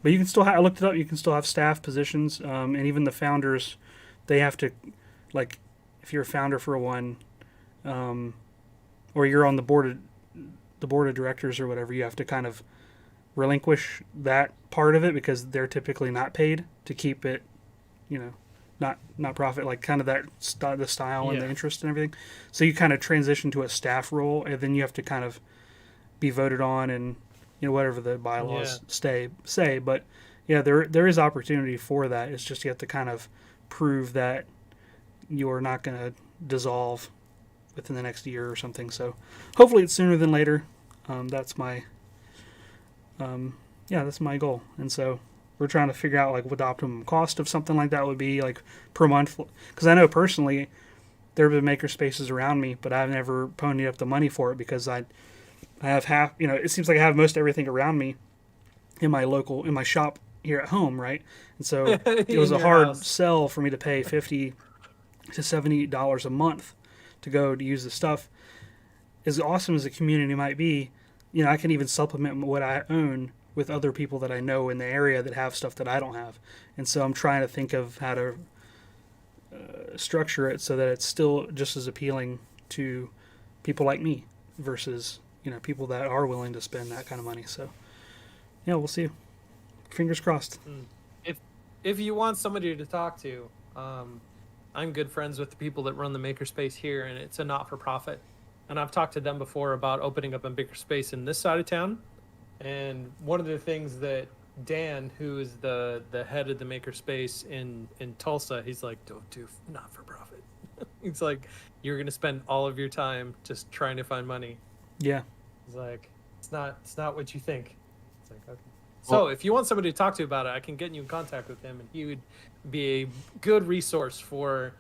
But you can still I looked it up. You can still have staff positions, and even the founders, they have to, like, if you're a founder for one, or you're on the board of directors or whatever, you have to kind of relinquish that part of it, because they're typically not paid to keep it, not profit, like kind of that the style and the interest and everything. So you kind of transition to a staff role, and then you have to kind of be voted on and whatever the bylaws say. But yeah, there is opportunity for that. It's just you have to kind of prove that you're not going to dissolve within the next year or something. So hopefully it's sooner than later. That's my that's my goal. And so we're trying to figure out like what the optimum cost of something like that would be like per month. Because I know personally there have been maker spaces around me, but I've never ponied up the money for it because I have half. It seems like I have most everything around me in my shop here at home, right? And so it was a hard sell for me to pay $50 to $70 a month to go to use the stuff. As awesome as the community might be, I can even supplement what I own with other people that I know in the area that have stuff that I don't have. And so I'm trying to think of how to structure it so that it's still just as appealing to people like me versus people that are willing to spend that kind of money. So yeah, we'll see. Fingers crossed. If you want somebody to talk to, I'm good friends with the people that run the makerspace here, and it's a not-for-profit. And I've talked to them before about opening up a makerspace in this side of town. And one of the things that Dan, who is the head of the makerspace in Tulsa, he's like, don't do not-for-profit. He's like, you're going to spend all of your time just trying to find money. Yeah. He's like, it's not what you think. It's like, okay. So if you want somebody to talk to about it, I can get you in contact with him, and he would be a good resource for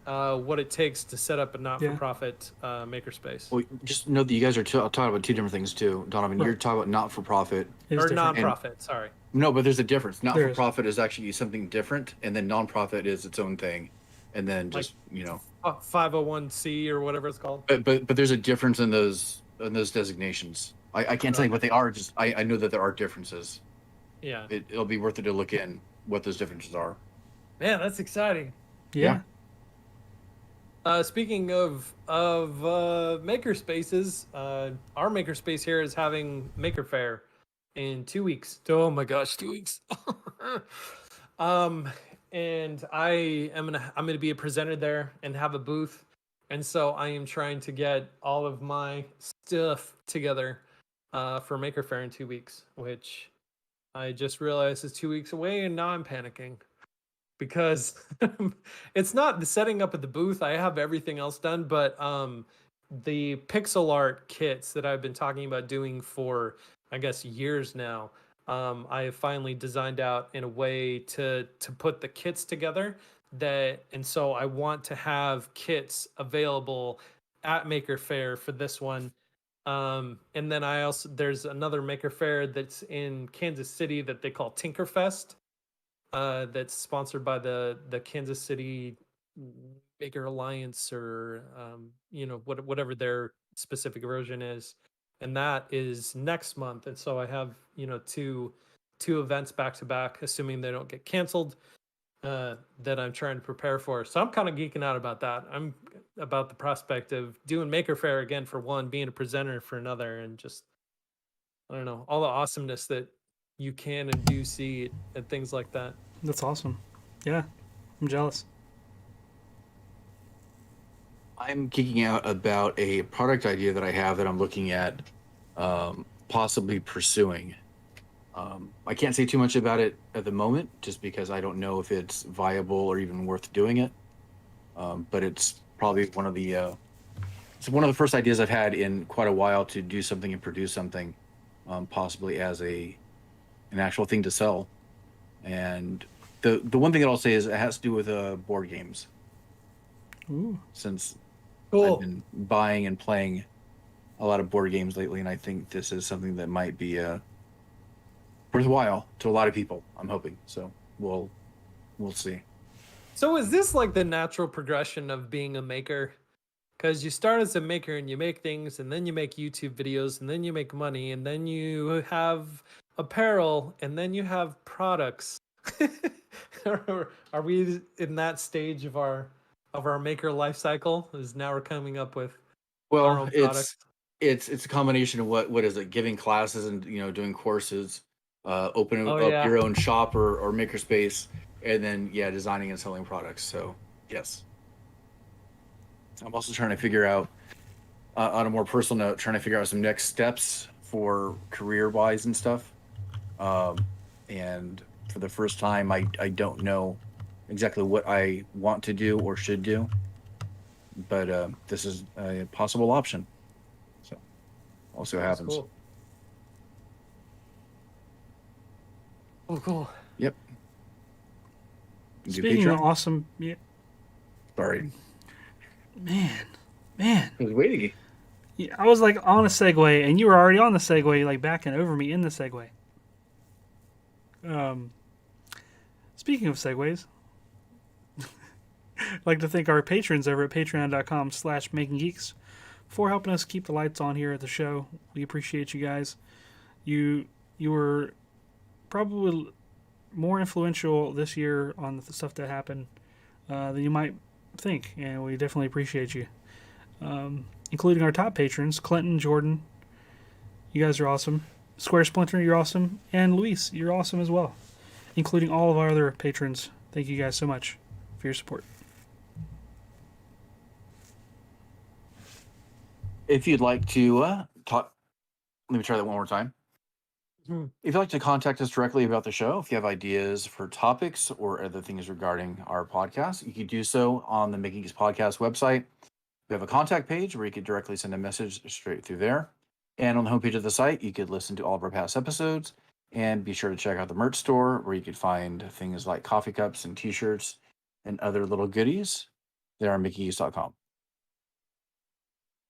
what it takes to set up a not-for-profit makerspace. Well, just note that you guys are talking about two different things too, Donovan. Right. You're talking about not-for-profit or non-profit. Sorry. No, but there's a difference. Not-for-profit is actually something different, and then non-profit is its own thing, and then just 501c or whatever it's called. But there's a difference in those designations. I can't tell you what they are. Just I know that there are differences. Yeah. It'll be worth it to look in what those differences are. Man, that's exciting. Yeah. Speaking of maker spaces, our maker space here is having Maker Fair in 2 weeks. Oh my gosh, 2 weeks. And I'm gonna be a presenter there and have a booth, and so I am trying to get all of my stuff together for Maker Fair in 2 weeks, which I just realized is 2 weeks away, and now I'm panicking. Because it's not the setting up at the booth. I have everything else done, but the pixel art kits that I've been talking about doing for, I guess, years now, I have finally designed out in a way to put the kits together. And so I want to have kits available at Maker Fair for this one. And then there's another Maker Fair that's in Kansas City that they call Tinkerfest. That's sponsored by the Kansas City Maker Alliance, or whatever their specific version is, and that is next month. And so I have two events back to back, assuming they don't get canceled, that I'm trying to prepare for. So I'm kind of geeking out about that. I'm about the prospect of doing Maker Fair again for one, being a presenter for another, and just I don't know, all the awesomeness that you can and do see and things like that. That's awesome. Yeah, I'm jealous. I'm geeking out about a product idea that I have that I'm looking at possibly pursuing. I can't say too much about it at the moment just because I don't know if it's viable or even worth doing it. But it's probably one of the first ideas I've had in quite a while to do something and produce something, possibly as an actual thing to sell. And the one thing that I'll say is it has to do with board games. Ooh. Since cool. I've been buying and playing a lot of board games lately, and I think this is something that might be worthwhile to a lot of people, I'm hoping. So we'll see. So is this like the natural progression of being a maker? Because you start as a maker and you make things, and then you make YouTube videos, and then you make money, and then you have apparel, and then you have products. Are we in that stage of our maker life cycle? Is now we're coming up with our own products? It's a combination of what is it? Giving classes and doing courses, opening up your own shop or makerspace, and then designing and selling products. So yes. I'm also trying to figure out, on a more personal note, trying to figure out some next steps for career wise and stuff. And for the first time, I don't know exactly what I want to do or should do, but this is a possible option. So we'll see what That's happens. cool. Oh, cool. Yep. Do Speaking of Patreon? awesome, yeah, Sorry, man. I was waiting. Yeah, I was like on a segue, and you were already on the segue, like backing over me in the segue. Speaking of segues, I'd like to thank our patrons over at patreon.com/makinggeeks for helping us keep the lights on here at the show. We appreciate you guys. You were probably more influential this year on the stuff that happened than you might think, and we definitely appreciate you. Including our top patrons, Clinton, Jordan, you guys are awesome. Square Splinter, you're awesome. And Luis, you're awesome as well. Including all of our other patrons. Thank you guys so much for your support. If you'd like to talk, let me try that one more time. If you'd like to contact us directly about the show, if you have ideas for topics or other things regarding our podcast, you can do so on the Making Geeks podcast website. We have a contact page where you could directly send a message straight through there. And on the homepage of the site, you could listen to all of our past episodes and be sure to check out the merch store where you could find things like coffee cups and t-shirts and other little goodies there on MickeyGeeks.com.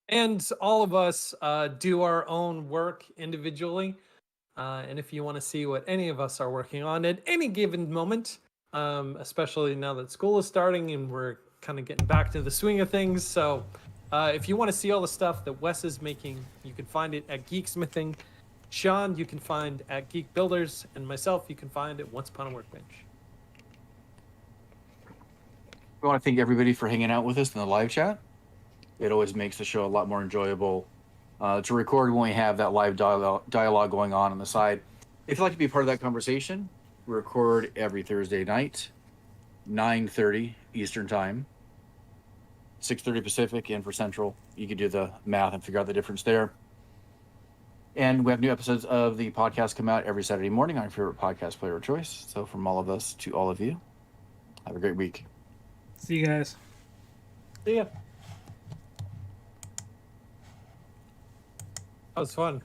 And all of us do our own work individually. And if you want to see what any of us are working on at any given moment, especially now that school is starting and we're kind of getting back to the swing of things. So if you want to see all the stuff that Wes is making, you can find it at Geeksmithing. Sean, you can find at Geek Builders, and myself, you can find at Once Upon a Workbench. We want to thank everybody for hanging out with us in the live chat. It always makes the show a lot more enjoyable to record when we have that live dialogue going on the side. If you'd like to be part of that conversation, we record every Thursday night, 9:30 Eastern Time, 6:30 Pacific, and for Central. You could do the math and figure out the difference there. And we have new episodes of the podcast come out every Saturday morning on your favorite podcast player of choice. So from all of us to all of you, have a great week. See you guys. See ya. That was fun.